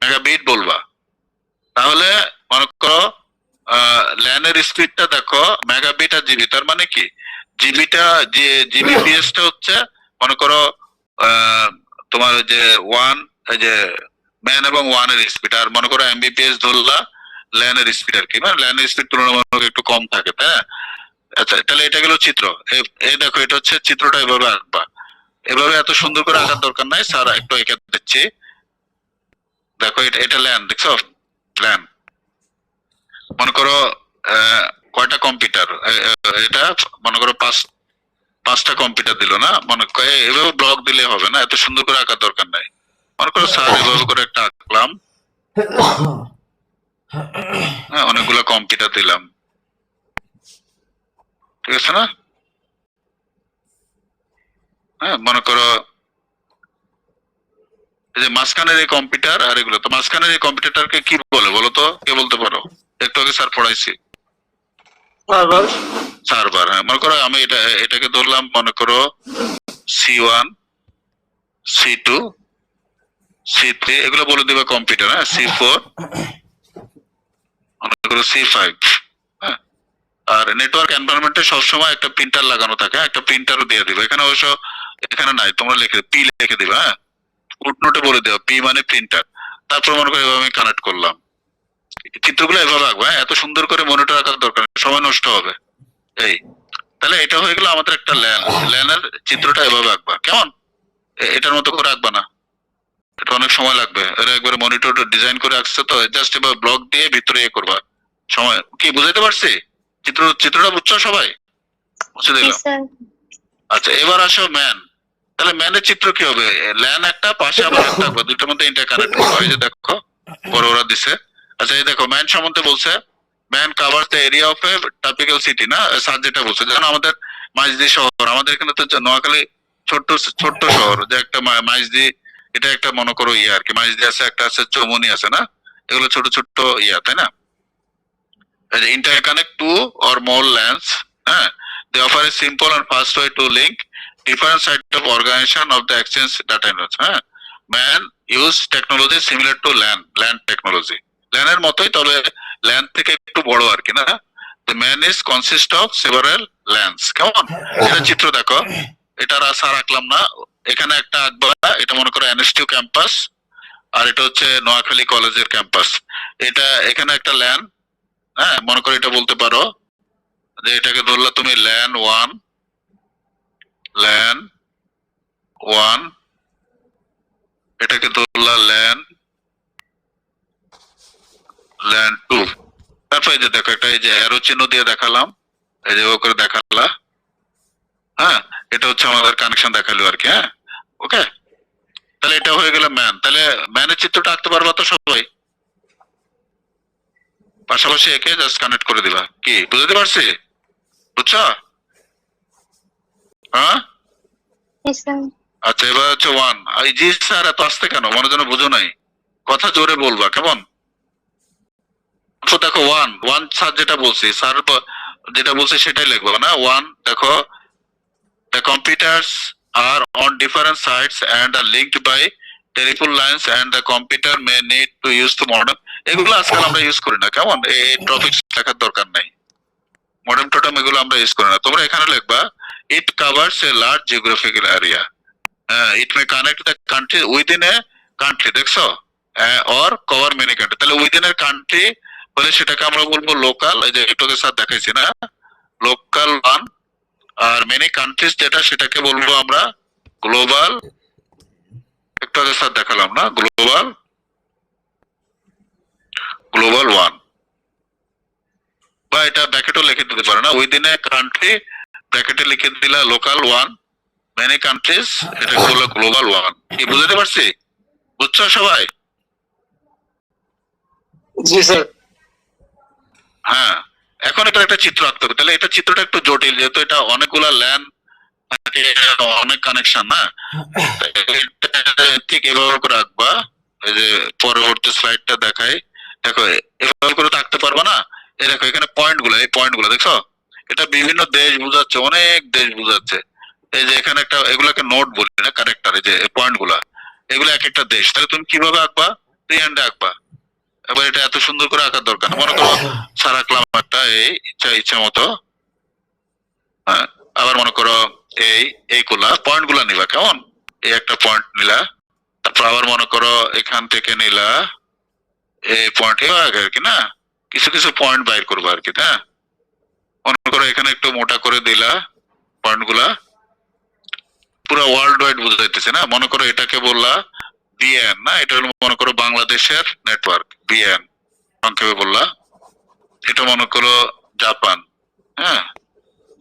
মেগাবিট বলবা। তাহলে মনে করো ল্যানের স্পিডটা দেখো মেগাবিট আর জিবি, তার মানে কি জিবিটা, যে জিবিপিএসটা হচ্ছে মনে করো তোমার ওই যে 1, এই যে ম্যান এবং 1 এর স্পিড, আর মনে করো এমবিপিএস ধরলা ল্যানের স্পিড আর কি, মানে ল্যানের স্পিড তুলনামূলক একটু কম থাকে, তাই না? আচ্ছা, তাহলে এটা গেল চিত্র। এই দেখো, এটা হচ্ছে চিত্রটা, এভাবে আঁকবা। এভাবে এত সুন্দর করে আঁকার দরকার নাই, স্যার একটু এঁকে দিচ্ছি। দেখো এটা ল্যান, দেখছো ল্যান। মনে করো কয়টা কম্পিউটার, এটা মনে করো পাঁচটা কম্পিউটার দিল না, মনে করো এভাবে ব্লক দিলে হবে না, এত সুন্দর করে আঁকার দরকার নাই। মনে করো স্যার এভাবে করে একটা আঁকলাম, হ্যাঁ, অনেকগুলো কম্পিউটার দিলাম, ঠিক আছে না? হ্যাঁ, মনে করো এই যে মাঝখানের এই কম্পিউটার আর এগুলো, তো মাঝখানের এই কম্পিউটারকে কি বলে বলো তো, কে বলতে পারো? একটু আগে স্যার পড়াইছি, সার্ভার। হ্যাঁ, মনে করো আমি এটাকে ধরলাম, মনে করো C1, C2, C3, এগুলো বলে দিবে কম্পিউটার। হ্যাঁ, C4, মনে করো C5। হ্যাঁ, আর নেটওয়ার্ক এনভায়রনমেন্টে সবসময় একটা প্রিন্টার লাগানো থাকে, একটা প্রিন্টারও দিয়ে দিবে। এখানে অবশ্য এখানে নাই, তোমরা পি লিখে দিবে। হ্যাঁ, ফুটনোটে বলে দেবো পি মানে প্রিন্টার। তারপর মনে করো এভাবে আমি কানেক্ট করলাম। চিত্রগুলো এভাবে আঁকবো, হ্যাঁ, এত সুন্দর করে মনিটর আঁকার দরকার নেই, সময় নষ্ট হবে। এই, তাহলে এটা হয়ে গেল আমাদের একটা ল্যান। ল্যানের চিত্রটা এভাবে আঁকবা, কেমন? এটার মতো করে আঁকবা না, এটা অনেক সময় লাগবে। এরা একবারে মনিটর ডিজাইন করে আঁকছে, তো জাস্ট এবার ব্লক দিয়ে ভিতরে ইয়ে করবা। সময় কি বুঝাইতে পারছি? চিত্রটা বুঝছো সবাই? বুঝে দিলাম। আচ্ছা, এবার আসো ম্যান। তাহলে ম্যানের চিত্র কি হবে? ল্যান একটা, পাশে আবার একটা আঁকবা, দুইটার মধ্যে ইন্টার কানেক্ট করবা। এই যে দেখো বড় ওরা দিছে। আচ্ছা, এই দেখো ম্যান সম্বন্ধে বলছে, MAN cover the area of a topical city, না? স্যার যেটা বলছে, যেমন আমাদের মাইজদি শহর, আমাদের এখানে তো নোয়াখালী ছোট্ট শহর, যে একটা মাইজদি, এটা একটা মনে করো ইয়ে আর কি, মাইজদি আছে, একটা আছে চৌমনি আছে, না? এগুলো ছোট ইয়া, তাই না? Interconnect two or more LANs. They offer a simple and fast way to link different sites of organization of the exchange data nodes. Man use technology similar to LAN technology. LAN এর মতোই, তবে LAN থেকে একটু বড় আর কি, না? The man is consist of several LANs. কেমন? এটা চিত্র দেখো, এটা রাসা রাখলাম না, এখানে একটা আঁকবা। এটা মনে করো NSTU ক্যাম্পাস, আর এটা হচ্ছে নোয়াখালী কলেজের ক্যাম্পাস। এটা এখানে একটা LAN, হ্যাঁ, মনে করো এটা বলতে পারো যে এটাকে ধরলা তুমি ল্যান ওয়ান, এটাকে ধরলা ল্যান টু। তারপর এই যে দেখো একটা, এই যে অ্যারো চিহ্ন দিয়ে দেখালাম, এই যে ও করে দেখালা, হ্যাঁ, এটা হচ্ছে আমাদের কানেকশন দেখালো আর কি। হ্যাঁ, ওকে, তাহলে এটা হয়ে গেল ম্যান। তাহলে ম্যানের চিত্রটা আঁকতে পারবা তো সবাই? পাশাপাশি একে জাস্ট কানেক্ট করে দিবা। কি বুঝতে পারছি? বুঝছো? হ্যাঁ, আচ্ছা, এবার হচ্ছে ওয়ান। জি স্যার, এত আসতে কেন? মনে যেন বুঝো নাই, কথা জোরে বলবা, কেমন? তো দেখো ওয়ান ওয়ান স্যার যেটা বলছি, স্যার যেটা বলছে সেটাই লিখবো না। ওয়ান দেখো, the computers are on different sites and are linked by telephone lines and the computer may need to use the modem. এগুলো আজকাল আমরা ইউজ করি না, কেমন? এই টপিক লেখার দরকার নাই। মডেম টোটেম এগুলো আমরা ইউজ করি না। তোমরা এখানে লিখবা it covers a large geographical area. It may connect the country within a country, দেখছো? or cover many country. তাহলে within a country বলে সেটাকে আমরা বলবো লোকাল, এই যে একটু স্যার দেখাইছি না, local one. Are many countries যেটা সেটাকে বলবো আমরা গ্লোবাল, একটু আগে স্যার দেখালাম না, গ্লোবাল গ্লোবাল ওয়ান। বা এটা ব্র্যাকেটও লিখে দিতে পারে না, উইদিন এ কান্ট্রি ব্র্যাকেটে লিখে দিলা লোকাল ওয়ান, মেনি কান্ট্রিজ এটাকে বললো গ্লোবাল ওয়ান। কি বুঝতে পারছি? বুঝছো সবাই? জি স্যার। হ্যাঁ, এখন এটা একটা চিত্র আঁকতে হবে। তাহলে এটা চিত্রটা একটু জটিল, যেহেতু এটা অনেকগুলা ল্যান্ড অনেক কানেকশন না, ঠিক এভাবে করে আঁকবা। এই যে পরবর্তী স্লাইডটা দেখাই, দেখো এভাবে করে তো আঁকতে পারবা না। এই দেখো এখানে পয়েন্ট গুলো, এই পয়েন্ট গুলো দেখছো, এটা বিভিন্ন দেশ বুঝাচ্ছে, অনেক দেশ বুঝাচ্ছে। এই যে এখানে একটা, এগুলাকে নোট বলি না, ক্যারেক্টার, এই যে পয়েন্ট গুলা, এগুলো এক একটা দেশ। তাহলে তুমি কিভাবে আঁকবা? ফ্রি হ্যান্ডে আঁকবা। এবার এটা এত সুন্দর করে আঁকার দরকার না। মনে করো সারা ক্লামারটা এই ইচ্ছা মতো, হ্যাঁ। আবার মনে করো এইগুলা পয়েন্ট গুলা নিবা, কেমন? এই একটা পয়েন্ট নিলা, তারপর আবার মনে করো এখান থেকে নিলা এই পয়েন্ট আর কি, না কিছু কিছু পয়েন্ট বাইর করবো আর কি। হ্যাঁ, মনে করো এখানে একটু মোটা করে দিলা পয়েন্ট গুলা, পুরো ওয়ার্ল্ড ওয়াইড বুঝাইতেছে না। মনে করো এটাকে বললা বিএন, না এটা হলো মনে করো বাংলাদেশের নেটওয়ার্ক, বিএন সংক্ষেপে বললা। এটা মনে করো জাপান, হ্যাঁ,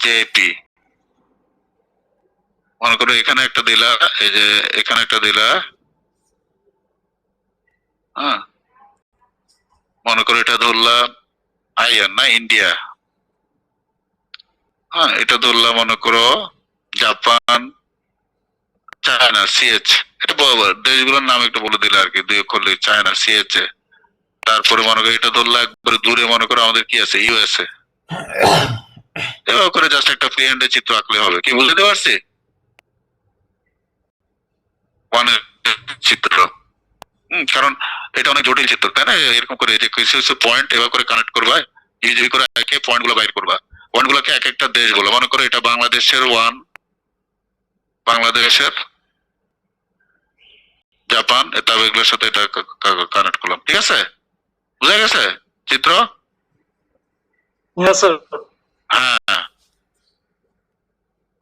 জেপি। মনে করো এখানে একটা দিলা, এই যে এখানে একটা দিলা, হ্যাঁ। মনে করো এটা ধরলা আইএন, না ইন্ডিয়া, হ্যাঁ। এটা ধরলা মনে করো জাপান, চায়না, সিএচ। এটা দেশগুলোর নাম একটু বলে দিলে আর কি, দুই অক্ষর লিখে, চায়না, সিএচ এ। তারপরে মনে করো এটা ধরলা একবারে দূরে, মনে করো আমাদের কি আছে, ইউএসএ। এভাবে করে জাস্ট একটা ফ্রি হ্যান্ডে চিত্র আঁকলে হবে। কি বুঝতে পারছি? চিত্র, কারণ এটা অনেক জটিল চিত্র, তাই না? এরকম করে যে কিছু কিছু পয়েন্ট এভাবে করে কানেক্ট করবা, ইজি করে একে পয়েন্ট গুলো বাইর করবা। পয়েন্ট গুলোকে এক একটা দেশ বলো। মনে করো এটা বাংলাদেশের ওয়ান, বাংলাদেশের, জাপান, তবে এগুলোর সাথে এটা কানেক্ট করলাম। ঠিক আছে? বুঝা গেছে চিত্র? হ্যাঁ স্যার। হ্যাঁ,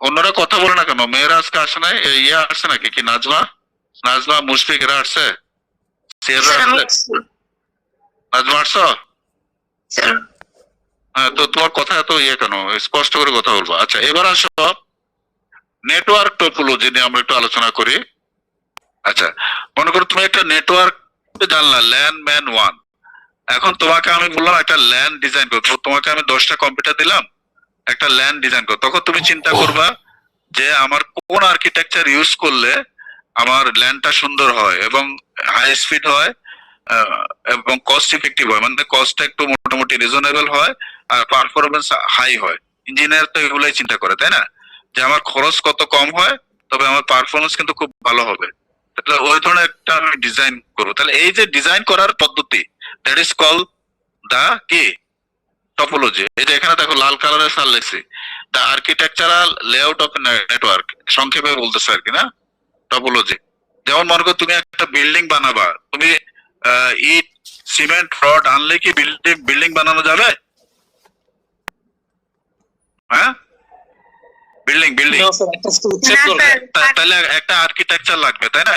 অন্যরা কথা বলে না কেন? মেয়েরা আজকে আসে নাই? ইয়ে আসছে নাকি, কি নাজমা, নাজমা, মুশফিক এরা আসছে? নাজমা আসছো? হ্যাঁ, তো তোমার কথা এত ইয়ে কেন? স্পষ্ট করে কথা বলবো। আচ্ছা, এবার আসো নেটওয়ার্ক টোপোলজি নিয়ে আমরা একটু আলোচনা করি। আচ্ছা, মনে করো তুমি একটা নেটওয়ার্ক জানলা, ল্যান ম্যান ওয়ান। এখন তোমাকে আমি বললাম একটা ল্যান ডিজাইন করবো, তোমাকে আমি 10টা কম্পিউটার দিলাম, একটা ল্যান ডিজাইন করো। তখন তুমি চিন্তা করবা যে আমার কোন আর্কিটেকচার ইউজ করলে আমার ল্যান্ডটা সুন্দর হয় এবং হাই স্পিড হয় এবং কস্ট ইফেক্টিভ হয়, মানে কস্টটা একটু মোটামুটি রিজনেবল হয় আর পারফরমেন্স হাই হয়। ইঞ্জিনিয়ার তো এগুলাই চিন্তা করে, তাই না? যে আমার খরচ কত কম হয়, তবে আমার পারফরমেন্স কিন্তু খুব ভালো হবে। তাহলে ওই ধরনের একটা আমি ডিজাইন করবো। তাহলে এই যে ডিজাইন করার পদ্ধতি, দ্যাট ইজ কল দা কি টপোলজি। এই যে এখানে দেখো লাল কালারের সার লেখছি, দা আর্কিটেকচারাল লেআউট অফ নেটওয়ার্ক, সংক্ষেপে বলতেছে আর কি, না টপোলজি। যেমন মনে করো তুমি একটা বিল্ডিং বানাবা, তুমি ইট সিমেন্ট রড আনলে কি বিল্ডিং বানানো যাবে? হ্যাঁ, বিল্ডিং তাহলে একটা আর্কিটেকচার লাগবে, তাই না?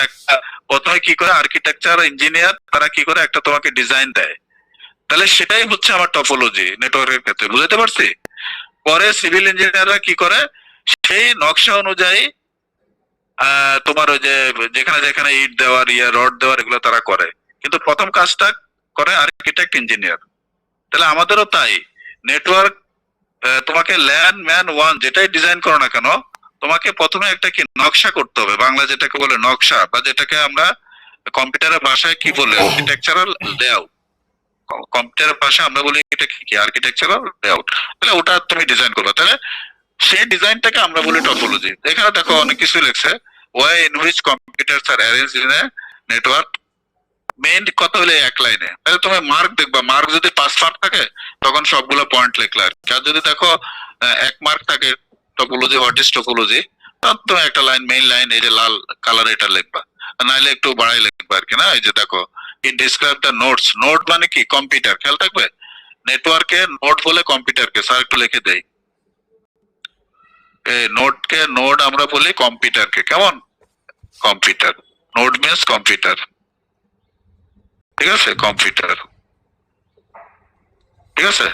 প্রথমে কি করে আর্কিটেকচার ইঞ্জিনিয়ার তারা কি করে একটা তোমাকে ডিজাইন দেয়। তাহলে সেটাই হচ্ছে আমার টপোলজি নেটওয়ার্কের ক্ষেত্রে, বুঝতে পারছি? পরে সিভিল ইঞ্জিনিয়াররা কি করে, সেই নকশা অনুযায়ী তোমার ওই যে যেখানে যেখানে ইট দেওয়ার, রড দেওয়ার, এগুলো তারা করে। কিন্তু প্রথম কাজটা করে আর্কিটেক্ট ইঞ্জিনিয়ার। তাহলে আমাদেরও তাই, নেটওয়ার্ক তোমাকে ল্যান ম্যান ওয়ান যেটাই ডিজাইন করো না কেন, তোমাকে প্রথমে একটা কি নকশা করতে হবে, বাংলা যেটাকে বলে নকশা, বা যেটাকে আমরা কম্পিউটারের ভাষায় কি বলে আর্কিটেকচারাল লেআউট। কম্পিউটারের পাশে আমরা বলি এটা কি আর্কিটেকচারাল লেআউট। তাহলে ওটা তুমি ডিজাইন করবে, তাহলে সেই ডিজাইনটাকে আমরা বলি টপোলজি। এখানে দেখো অনেক কিছু লেখছে, way in which computers are arranged in a network. Main কথা হলো এক লাইনে। তাহলে তুমি মার্ক দেখবা, মার্ক যদি 5 মার্ক থাকে তখন সবগুলো পয়েন্ট লিখলে আর কি। আর যদি দেখো 1 মার্ক থাকে টপোলজি, হোয়াট ইজ টপোলজি, তখন তুমি একটা লাইন, মেইন লাইন, এই যে লাল কালার, এটা লিখবা। নাইলে একটু বাড়াই লিখবা আর কি না। এই যে দেখো, ইট ডিসক্রাইব দ্য নোডস। নোড মানে কি? কম্পিউটার। খেয়াল থাকবে, নেটওয়ার্কে নোড বলে কম্পিউটারকে। স্যার একটু লিখে দেই, নোডকে, নোড আমরা বলি কম্পিউটারকে। কেমন? কম্পিউটার। নোড মিন্স কম্পিউটার, ঠিক আছে? কম্পিউটার, ঠিক আছে?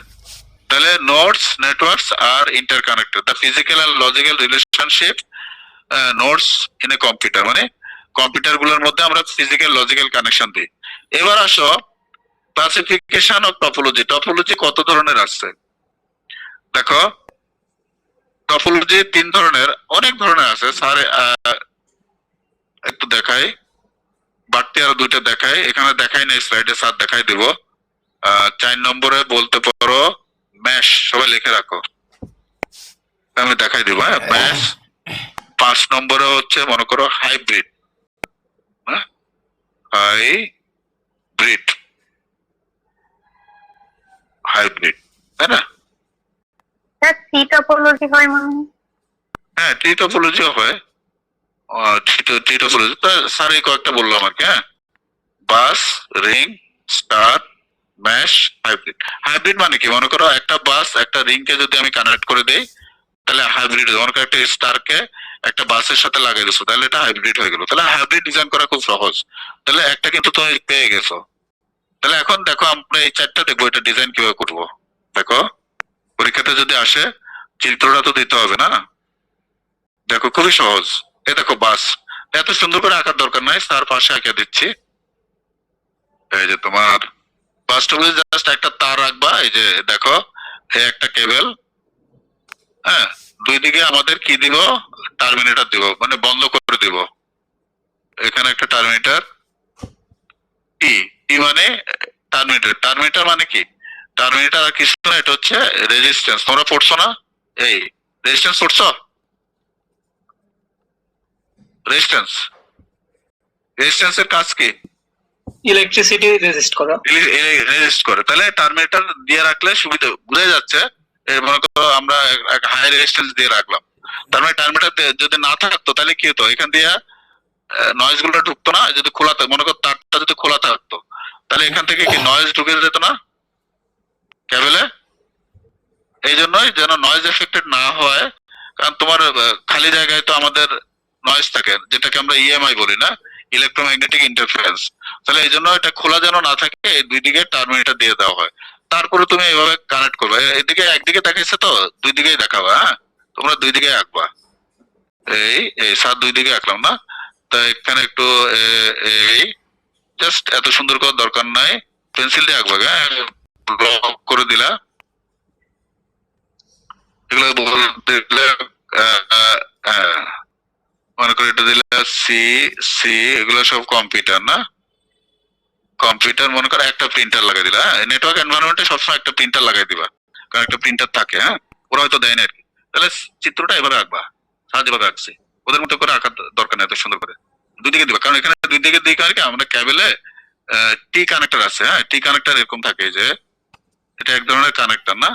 তাহলে nodes networks are interconnected. The physical and logical relationship nodes in a computer, মানে কম্পিউটার গুলোর মধ্যে আমরা ফিজিক্যাল লজিক্যাল কানেকশন দিই। এবার আসো ক্লাসিফিকেশন অফ টপোলজি। টপোলজি কত ধরনের আছে দেখো। টপোলজি 3 ধরনের, অনেক ধরনের আছে। স্যার একটু দেখাই, বাড়তি আরো 2টা দেখাই, এখানে দেখাই না স্লাইডে, স্যার দেখাই দিব। 4 নম্বরে বলতে পারো ম্যাশ, সবাই লিখে রাখো, আমি দেখাই দিব। হ্যাঁ, ম্যাশ। 5 নম্বরে হচ্ছে মনে করো হাইব্রিড। হ্যাঁ, হাইব্রিড, হাইব্রিড, তাই না? স্যার থ্রি টপোলজি হয় মনে হয়। হ্যাঁ, ট্রি টপোলজিও হয়। ট্রি টপোলজি তো স্যার এই কয়েকটা বললাম আর কি। হ্যাঁ, bus, ring, star, mesh, hybrid. Hybrid মানে কি? মনে করো একটা বাস একটা রিং কে যদি আমি কানেক্ট করে দেই তাহলে হাইব্রিড। মনে করো একটা স্টার কে একটা বাসের সাথে লাগিয়ে দিছো, তাহলে এটা হাইব্রিড হয়ে গেল। তাহলে হাইব্রিড ডিজাইন করা খুব সহজ। তাহলে একটা কিন্তু তুমি পেয়ে গেছো। তাহলে এখন দেখো আমরা এই 4টা দেখবো এটা ডিজাইন কিভাবে করবো। দেখো, পরীক্ষাতে যদি আসে চিত্রটা তো দিতে হবে না। দেখো খুবই সহজ। এই দেখো বাস, এত সুন্দর করে আঁকার দরকার নাই, তার পাশে আঁকে দিচ্ছি। এই যে তোমার বাসটা বুঝে জাস্ট একটা তার রাখবা। এই যে দেখো, এই একটা কেবল। হ্যাঁ, 2 দিকে আমাদের কি দিব? টার্মিনেটর দিব, মানে বন্ধ করে দিব। এখানে একটা টার্মিনেটর, টি, টি মানে টার্মিনেটর। টার্মিনেটর মানে কি? টার্মিনেটর আর কিছু না, এটা হচ্ছে রেজিস্ট্যান্স। তোমরা পড়ছো না? এই রেজিস্ট্যান্স পড়ছো? রেজিস্ট্যান্স, রেজিস্ট্যান্সের কাজ কি? ইলেকট্রিসিটি রেজিস্ট করা। রেজিস্ট করে। তাহলে টার্মিনেটর দিয়ে রাখলে সুবিধা, বুঝা যাচ্ছে? মনে করো আমরা হাই রেজিস্ট্যান্স দিয়ে রাখলাম, তার মানে টার্মিনেটর যদি না থাকতো তাহলে কি হতো? এখান দিয়ে নয়েজ গুলো ঢুকতো না। যদি খোলা থাকতো, মনে করো তারটা যদি খোলা থাকতো, তাহলে এখান থেকে কি নয়েজ ঢুকে যেত না কেবলে? এই জন্যই যেন নয়েজ এফেক্টেড না হয়, কারণ তোমার খালি জায়গায় তো আমাদের নয়েজ থাকে, যেটাকে আমরা ইএমআই বলি না, ইলেকট্রোম্যাগনেটিক ইন্টারফারেন্স। তাহলে এই জন্য এটা খোলা যেন না থাকে, এই 2 দিকে টার্মিনেটর দিয়ে দেওয়া হয়। তারপরে তুমি এইভাবে কানেক্ট করবে। এদিকে একদিকে দেখাইছে তো 2 দিকেই দেখাবা। হ্যাঁ, তোমরা 2 দিকে আঁকবা। এই এই 7 2 দিকে আঁকলাম না? তা এখানে একটু এই জাস্ট এত সুন্দর করার দরকার নাই, পেন্সিল দিয়ে আঁকবা। হ্যাঁ, ব্লক করে দিলা। এগুলো বলতে গেলে মনে করি এটা দিলে সি সি, এগুলো সব কম্পিউটার না? কম্পিউটার মনে করো একটা প্রিন্টার লাগাই দিলা। নেটওয়ার্ক এনভায়রনমেন্টে সবসময় একটা প্রিন্টার লাগাই দিবা, কারণ একটা প্রিন্টার থাকে। হ্যাঁ, ওরা হয়তো দেয় না আর কি। তাহলে চিত্রটা এভাবে আঁকবা, সাহায্য ভাবে আঁকছি। ওদের মতো করে আঁকার দরকার নেই এত সুন্দর করে। 2 দিকে দিবা, কারণ এখানে 2 দিকে দিকে আর কি আমরা কেবলে টি কানেক্টর আছে। হ্যাঁ, টি কানেক্টর এরকম থাকে যে এটা এক ধরনের কানেক্টর না,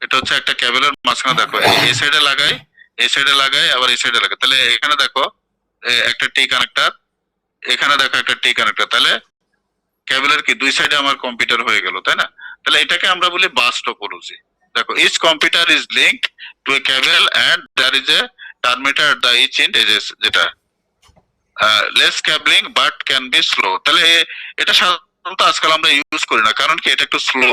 এটা হচ্ছে একটা কেবলের মাঝখানে। দেখো এই সাইডে লাগাই, এই সাইডে লাগাই, আবার এই সাইডে লাগাই। তাহলে এখানে দেখো একটা টি কানেক্টর, এখানে দেখো একটা টি কানেক্টর। তাহলে কেবলের কি 2 সাইডে আমার কম্পিউটার হয়ে গেল, তাই না? তাহলে এটাকে আমরা বলি বাস টপোলজি। দেখো, each computer is linked to a cable and there is a terminator at the each end, যেটা less cabling but can be slow. তাহলে এটা সাধারণত আজকাল আমরা ইউজ করি না, কারণ কি? এটা একটু স্লো,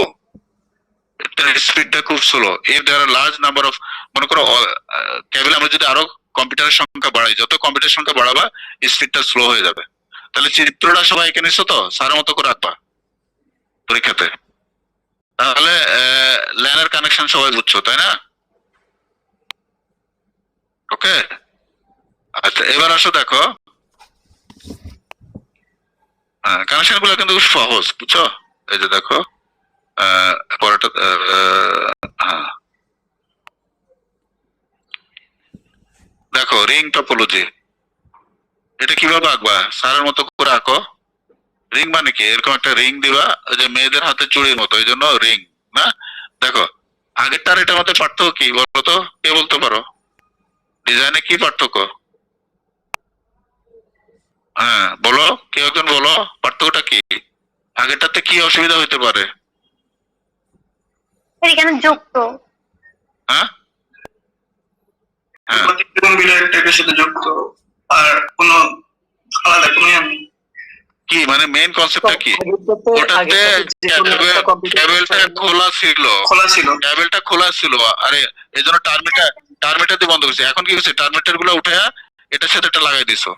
স্পিডটা খুব slow. If there are large number of, মনে করো কেবল আমরা যদি আরো কম্পিউটারের সংখ্যা বাড়াই, যত কম্পিউটারের সংখ্যা বাড়াবা স্পিডটা স্লো হয়ে যাবে। তাহলে চিত্রটা সবাই এঁকে নিছো তো? সারের মতো করে রাখবা পরীক্ষাতে। তাহলে ল্যানের কানেকশন সবাই বুঝছো, তাই না? ওকে, আচ্ছা এবার আসো দেখো, কানেকশন গুলো কিন্তু সহজ, বুঝছো? এই যে দেখো, পরেরটা হ্যাঁ, দেখো রিং টপোলজি, এটা কিভাবে আঁকবা? স্যারের মতো করে আঁকো। রিং মানে কি? এরকম একটা রিং দিবা, ওই যে মেয়েদের হাতে চুড়ির মতো, এই জন্য রিং না। দেখো আগেরটার এটার মধ্যে পার্থক্য কি বলো তো, কে বলতে পারো? ডিজাইনে কি পার্থক্য? হ্যাঁ বলো, কেউ একজন বলো পার্থক্যটা কি, আগেরটাতে কি অসুবিধা হইতে পারে? এখানে যুক্ত। হ্যাঁ হ্যাঁ, বিলাইয়ের টাইপের সাথে যুক্ত, আর কোনো আলাদা কোনো ইয়ে নেই। কি মানে মেইন কনসেপ্টটা কি? ওটাতে ক্যাবেলটা খোলা ছিল, খোলা ছিল। ক্যাবেলটা খোলা ছিল, আরে এই জন্য টার্মিটার দিয়ে বন্ধ করছে। এখন কি করছে, টার্মিটার গুলো উঠে এটার সাথে এটা লাগাই দিছো,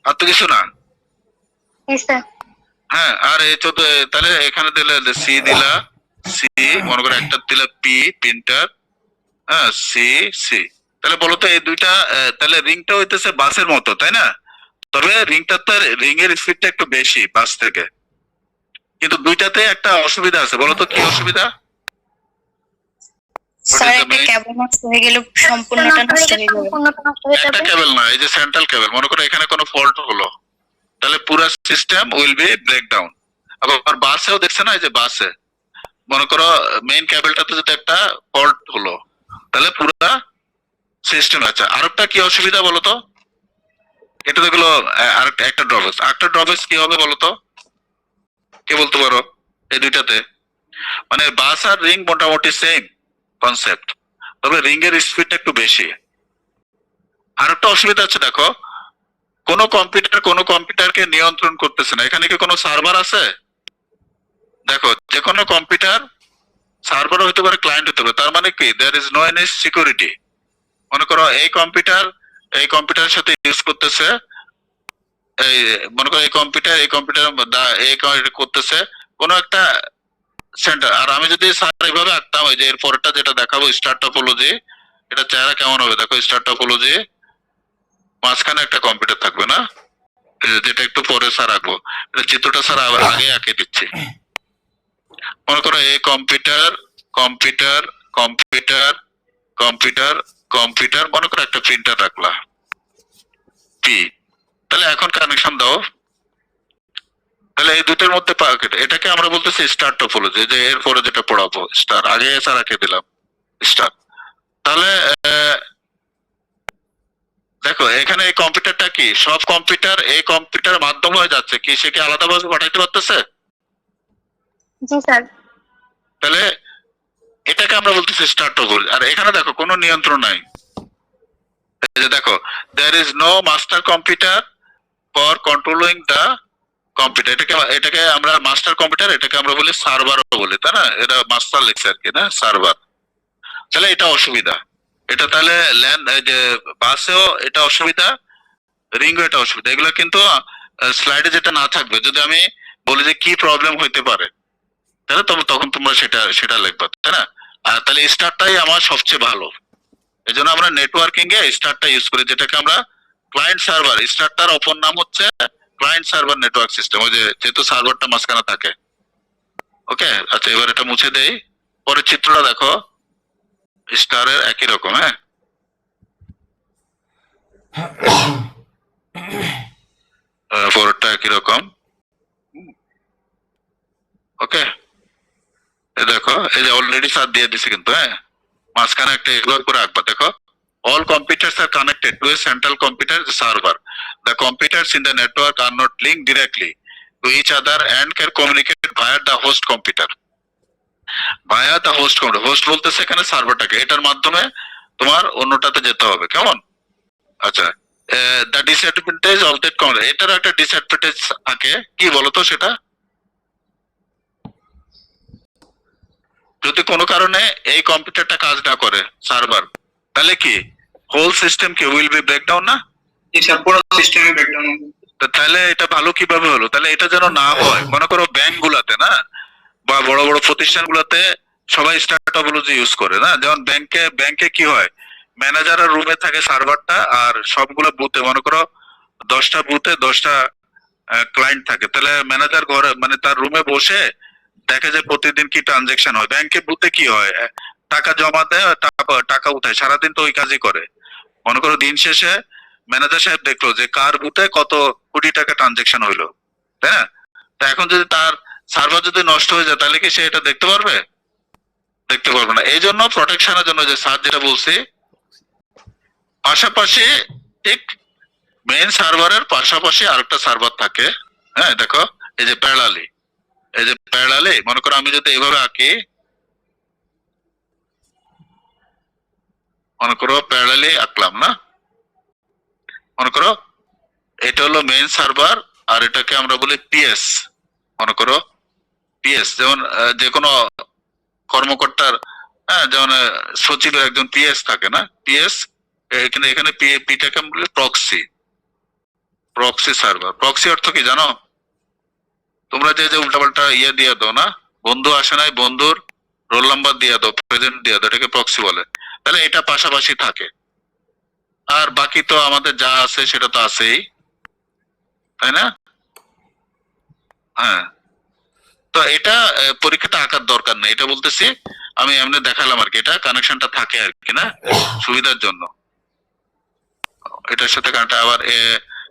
আর তো কিছু না। জি স্যার। হ্যাঁ, আর এই তো তাহলে এখানে দিলে সি দিলা, সি মনে করো একটা দিলা পি প্রিন্টার, হ্যাঁ সি সি। তাহলে বলো তো এই দুইটা তাহলে রিংটা হইতেছে বাসের মতো, তাই না? তবে রিংটার তো রিং এর স্পিডটা একটু বেশি বাস থেকে, কিন্তু দুইটাতে একটা অসুবিধা আছে, বলো তো কি অসুবিধা? স্যার একটা কেবল নষ্ট হয়ে গেল, সম্পূর্ণটা নষ্ট হয়ে যাবে। সম্পূর্ণটা নষ্ট হয়ে একটা যাবে। কেবল না, এই যে সেন্ট্রাল কেবল, মনে করো এখানে কোনো ফল্ট হলো, তাহলে পুরো system will be break down. আবার বাসেও দেখছে না, এই যে বাসে মনে করো মেইন কেবলটাতে যদি একটা ফল্ট হলো, তাহলে পুরো সিস্টেম আছে। আরেকটা কি অসুবিধা বলো তো? এটা দেখলো আরেকটা একটা ড্রবেক্স, আরেকটা ড্রবেক্স কি হবে বলো তো, কে বলতে পারো? এই দুইটাতে মানে বাস আর রিং মোটামুটি সেম কনসেপ্ট, তবে রিং এর স্পিডটা একটু বেশি। আরেকটা অসুবিধা আছে, দেখো কোনো কম্পিউটারকে নিয়ন্ত্রণ করতেছে না। এখানে কি কোনো সার্ভার আছে? দেখো যে কোনো কম্পিউটার সার্ভার হতে পারে, ক্লায়েন্ট হতে পারে, তার মানে কি there is no any security. মনে করো এই কম্পিউটারের সাথে ইউজ করতেছে, এই মনে করো এই কম্পিউটার করতেছে কোন একটা সেন্টার। আর আমি যদি স্যার এইভাবে আঁকতাম, ওই যে এর পরেরটা যেটা দেখাবো স্টার টপোলজি, এটা চেহারা কেমন হবে দেখো, স্টার টপোলজি মাঝখানে একটা কম্পিউটার থাকবে না, যেটা একটু পরে স্যার আঁকবো, এটা চিত্রটা স্যার আগে আঁকে দিচ্ছি। মনে করো এই computer computer computer computer computer, মনে করো একটা প্রিন্টার রাখলা পি। তাহলে এখন কানেকশন দাও, তাহলে এই দুটোর মধ্যে এটাকে আমরা বলতেছি স্টার টপোলজি, যে এরপরে যেটা পড়াবো স্টার, আগে স্যার আঁকে দিলাম স্টার। তাহলে দেখো এখানে এই কম্পিউটারটা কি, সব কম্পিউটার এই কম্পিউটার মাধ্যমে হয়ে যাচ্ছে কি, সে কি আলাদাভাবে পাঠাইতে পারতেছে? জি স্যার। তাহলে এটাকে আমরা বলতেছি স্টার টপোলজি। আর এখানে দেখো কোনো নিয়ন্ত্রণ নাই, এই যে দেখো there is no master computer for controlling the computer. এটাকে আমরা মাস্টার কম্পিউটার, এটাকে আমরা বলি সার্ভারও বলি, তাই না? এটা মাস্টার লিখছে আর কি, না সার্ভার। তাহলে এটা অসুবিধা, এটা তাহলে ল্যান্ড যে বাসেও এটা অসুবিধা, রিংও এটা অসুবিধা। এগুলো কিন্তু স্লাইডে যেটা না থাকবে, যদি আমি বলি যে কি প্রবলেম হইতে পারে, তাহলে তখন তোমরা সেটা লিখবে, তাই না? আর তাহলে স্টারটাই আমার সবচেয়ে ভালো, এই জন্য আমরা নেটওয়ার্কিং এ স্টারটা ইউজ করি, যেটাকে আমরা ক্লায়েন্ট সার্ভার। স্টারটার অপর নাম হচ্ছে ক্লায়েন্ট সার্ভার নেটওয়ার্ক সিস্টেম, ওই যে যেহেতু সার্ভারটা মাঝখানে থাকে। ওকে, আচ্ছা এবার এটা মুছে দেই, পরের চিত্রটা দেখো, স্টারের একই রকম। হ্যাঁ, পরেরটা একই রকম। ওকে, এই দেখো এই যে অলরেডি স্যার দিয়ে দিছে কিন্তু, হ্যাঁ মাঝখানে একটা এগুলো করে রাখবা। দেখো all computers are connected to a central computer server. The computers in the network are not linked directly to each other and can communicate via the host computer. Via the host computer, host বলতেছে এখানে সার্ভারটাকে, এটার মাধ্যমে তোমার অন্যটাতে যেতে হবে, কেমন? আচ্ছা, the disadvantage of that computer, এটার একটা ডিসঅ্যাডভান্টেজ থাকে, কি বলতো সেটা? যদি কোনো কারণে এই কম্পিউটারটা কাজ না করে সার্ভার, তাহলে কি হোল সিস্টেম কি উইল বি ব্রেকডাউন না? জি স্যার, পুরো সিস্টেমে ব্রেকডাউন হবে। তাহলে এটা ভালো কিভাবে হলো? তাহলে এটা যেন না হয়, মনে করো ব্যাংক গুলাতে না, বা বড় বড় প্রতিষ্ঠান গুলাতে সবাই স্টার টপোলজি ইউজ করে না। যেমন ব্যাংকে কি হয়, ম্যানেজারের রুমে থাকে সার্ভারটা, আর সবগুলো বুথে মনে করো 10টা বুথে 10টা ক্লায়েন্ট থাকে, তাহলে ম্যানেজার ঘরে মানে তার রুমে বসে দেখে যে প্রতিদিন কি ট্রানজেকশন হয়। ব্যাংকে বুথে কি হয়, টাকা জমা দেয়, টাকা উঠায়, সারাদিন তো ওই কাজই করে। মনে করো দিন শেষে ম্যানেজার সাহেব দেখলো যে কার বুথে কত কোটি টাকা ট্রানজেকশন হইলো, তাই না? তা এখন যদি তার সার্ভার যদি নষ্ট হয়ে যায় তাহলে কি সে এটা দেখতে পারবে? দেখতে পারবে না। এই জন্য প্রোটেকশনের জন্য যে স্যার যেটা বলছি, পাশাপাশি ঠিক মেইন সার্ভারের পাশাপাশি আরেকটা সার্ভার থাকে। হ্যাঁ দেখো, এই যে প্যারালালি, এই যে প্যারালালি, মনে করো আমি যদি এইভাবে আঁকি, মনে করো প্যারালালি আঁকলাম না, মনে করো এটা হলো মেইন সার্ভার আর এটাকে আমরা বলি পিএস। মনে করো পিএস, যেমন যে কোনো কর্মকর্তার, হ্যাঁ যেমন সচিবের একজন পিএস থাকে না, পিএস। এখানে এখানে পিটাকে আমরা বলি প্রক্সি, প্রক্সি সার্ভার। প্রক্সি অর্থ কি জানো? তোমরা যে যে উল্টাপাল্টা ইয়ে দিয়ে দাও না, বন্ধু আসে নাই, বন্ধুর রোল নাম্বার দিয়ে দাও, প্রেজেন্ট দিয়ে দাও, এটাকে প্রক্সি বলে। তাহলে এটা পাশাপাশি থাকে। আর বাকি তো আমাদের যা আছে সেটা তো আছেই, তাই না? হ্যাঁ, তো এটা পরীক্ষাটা আঁকার দরকার নেই, এটা বলতেছি আমি এমনি দেখালাম আর কি। এটা কানেকশনটা থাকে আর কি, না সুবিধার জন্য। এটার সাথে কানেক্ট, আবার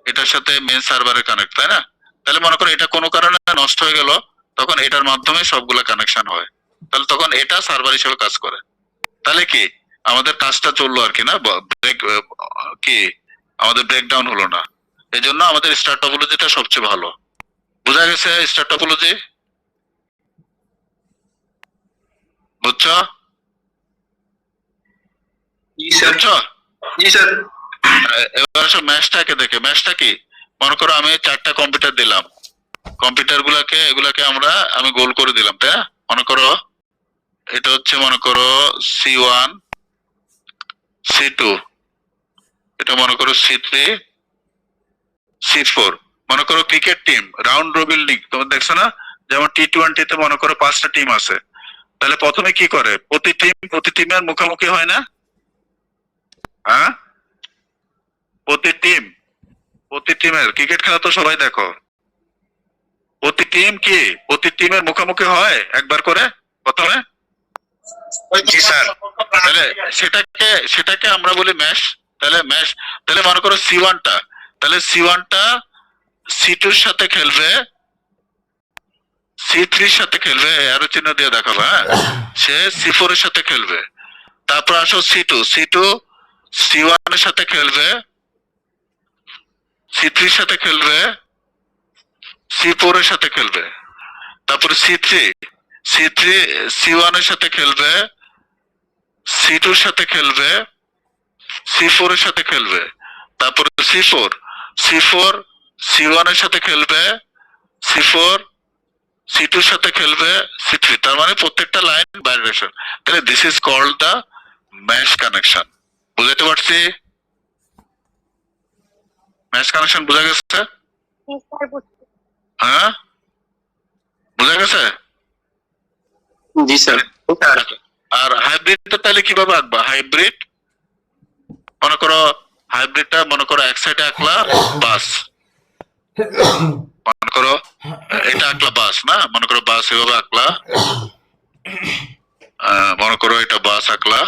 এটার সাথে মেন সার্ভারের কানেক্ট, তাই না? তাহলে মনে করো এটা কোনো কারণে নষ্ট হয়ে গেল, তখন এটার মাধ্যমে সবগুলা কানেকশন হয়। তাহলে তখন এটা সার্ভার হিসেবে কাজ করে। তাহলে কি আমাদের কাজটা চললো আর কি, না ব্রেক, কি আমাদের ব্রেকডাউন হলো না। এই জন্য আমাদের স্টার টপোলজিটা সবচেয়ে ভালো। বোঝা গেছে স্টার টপোলজি? বুঝছো? জি স্যার। বুঝছো? জি স্যার। এবার আসো ম্যাশটাকে দেখে। ম্যাশটা কি? মনে করো আমি 4টা কম্পিউটার দিলাম, কম্পিউটার গুলাকে এগুলাকে আমি গোল করে দিলাম, তাই না? মনে করো এটা হচ্ছে, মনে করো C1 C2, এটা মনে করো C3 C4। মনে করো cricket team, round robin league তোমরা দেখছো না, যেমন T20-তে মনে করো 5টা টিম আছে। তাহলে প্রথমে কি করে, প্রতি টিমের মুখোমুখি হয় না? হ্যাঁ, প্রতি টিমের ক্রিকেট খেলা তো সবাই দেখো, প্রতি টিমের মুখোমুখি হয় একবার করে প্রথমে। জি স্যার। তাহলে সেটাকে আমরা বলি ম্যাশ। তাহলে মনে করো C1টা, তাহলে C1টা C2-র সাথে খেলবে, C3-র সাথে খেলবে, অ্যারো চিহ্ন দিয়ে দেখাবো, হ্যাঁ, সে C4-এর সাথে খেলবে। তারপর আসো C2 C1-এর সাথে খেলবে, C3-র সাথে খেলবে, C4-এর সাথে খেলবে। তারপরে C3 C1-এর সাথে খেলবে, C2-র সাথে খেলবে, C4-এর সাথে খেলবে। তারপরে C4 C1-এর সাথে খেলবে, C4 C2-র সাথে খেলবে, C3। তার মানে প্রত্যেকটা লাইন বাইরেশন। তাহলে this is called the mesh connection. বুঝতে পারছি? ম্যাশ কানেকশন বোঝা গেছে? জি স্যার, বুঝছি। হ্যাঁ, বোঝা গেছে? জি স্যার। আর হাইব্রিডটা তাহলে কিভাবে আঁকবা? হাইব্রিড মনে করো, হাইব্রিডটা মনে করো এক সাইডে আঁকলা বাস, মনে করো এটা আঁকলা বাস, না মনে করো বাস এভাবে আঁকলা, মনে করো এটা বাস আঁকলা,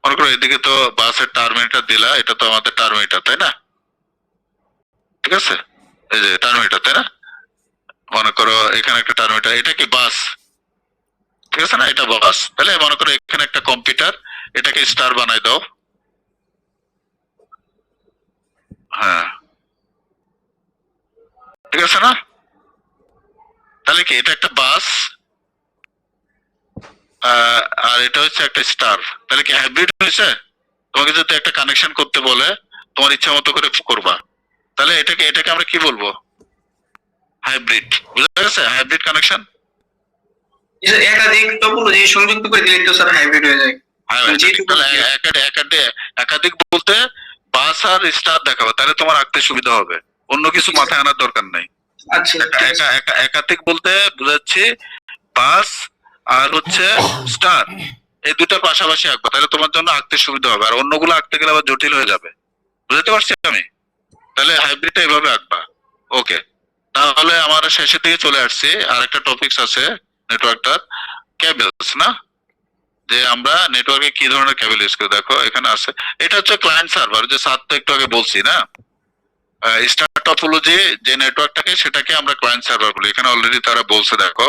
মনে করো এদিকে তো বাসের টার্মিনেটর দিলা, এটা তো আমাদের টার্মিনেটর, তাই না? ঠিক আছে, এই যে টার্মিনেটর, তাই না? মনে করো এখানে একটা টার্মিনেটর, এটা কি বাস? ঠিক আছে না, এটা বাস। তাহলে মনে করো এখানে একটা কম্পিউটার, এটাকে স্টার বানাই দাও। হ্যাঁ, ঠিক আছে না? তাহলে কি এটা একটা বাস, আর এটা হচ্ছে একটা স্টার। তাহলে কি হাইব্রিড হয়েছে? তোমাকে যদি একটা কানেকশন করতে বলে তোমার ইচ্ছা মতো করে করবা, তাহলে এটাকে আমরা কি বলবো? হাইব্রিড। বুঝা গেছে? Hybrid connection. একাধিক টপোলজি সংযুক্ত করে দিলে তো স্যার হাইব্রিড হয়ে যায়। একাধিক বলতে বাস আর স্টার দেখাবো, তাহলে তোমার আঁকতে সুবিধা হবে, অন্য কিছু মাথায় আনার দরকার নাই। আচ্ছা। একাধিক বলতে বুঝাচ্ছি বাস আর হচ্ছে স্টার, এই দুটার পাশাপাশি আঁকবা, তাহলে তোমার জন্য আঁকতে সুবিধা হবে। আর অন্যগুলো আঁকতে গেলে আবার জটিল হয়ে যাবে। বুঝতে পারছি আমি? তাহলে হাইব্রিডটা এভাবে আঁকবা, ওকে, তাহলে আমার শেষের দিকে চলে আসছি। আর একটা টপিকস আছে নেটওয়ার্কটার, কেবলস না, যে আমরা নেটওয়ার্কে কি ধরনের কেবল ইউজ করি। দেখো এখানে আছে, এটা হচ্ছে ক্লায়েন্ট সার্ভার, যে সাত তো একটু আগে বলছি না, স্টার টপোলজি যে নেটওয়ার্কটাকে সেটাকে আমরা ক্লায়েন্ট সার্ভার বলি। এখানে অলরেডি তারা বলছে, দেখো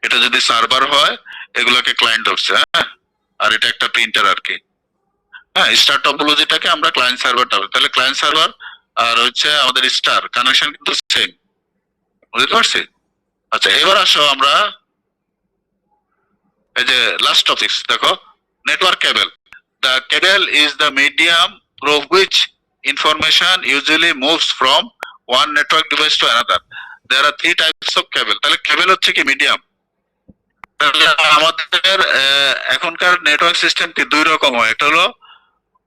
এটা যদি সার্ভার হয় এগুলোকে ক্লায়েন্ট ধরছে, হ্যাঁ, আর এটা একটা প্রিন্টার আর কি। হ্যাঁ, স্টার টপোলজিটাকে আমরা ক্লায়েন্ট সার্ভার, তাহলে ক্লায়েন্ট সার্ভার আর হচ্ছে আমাদের স্টার কানেকশন কিন্তু সেম, বুঝতে পারছি? আচ্ছা, এবার আসো আমরা এই যে লাস্ট টপিকস, দেখো network cable. The cable is the medium through which information usually moves from one network device to another. There are three types of cable. তাহলে কেবল হচ্ছে কি মিডিয়াম। তাহলে আমাদের এখনকার নেটওয়ার্ক সিস্টেম কি দুই রকম হয়, একটা হলো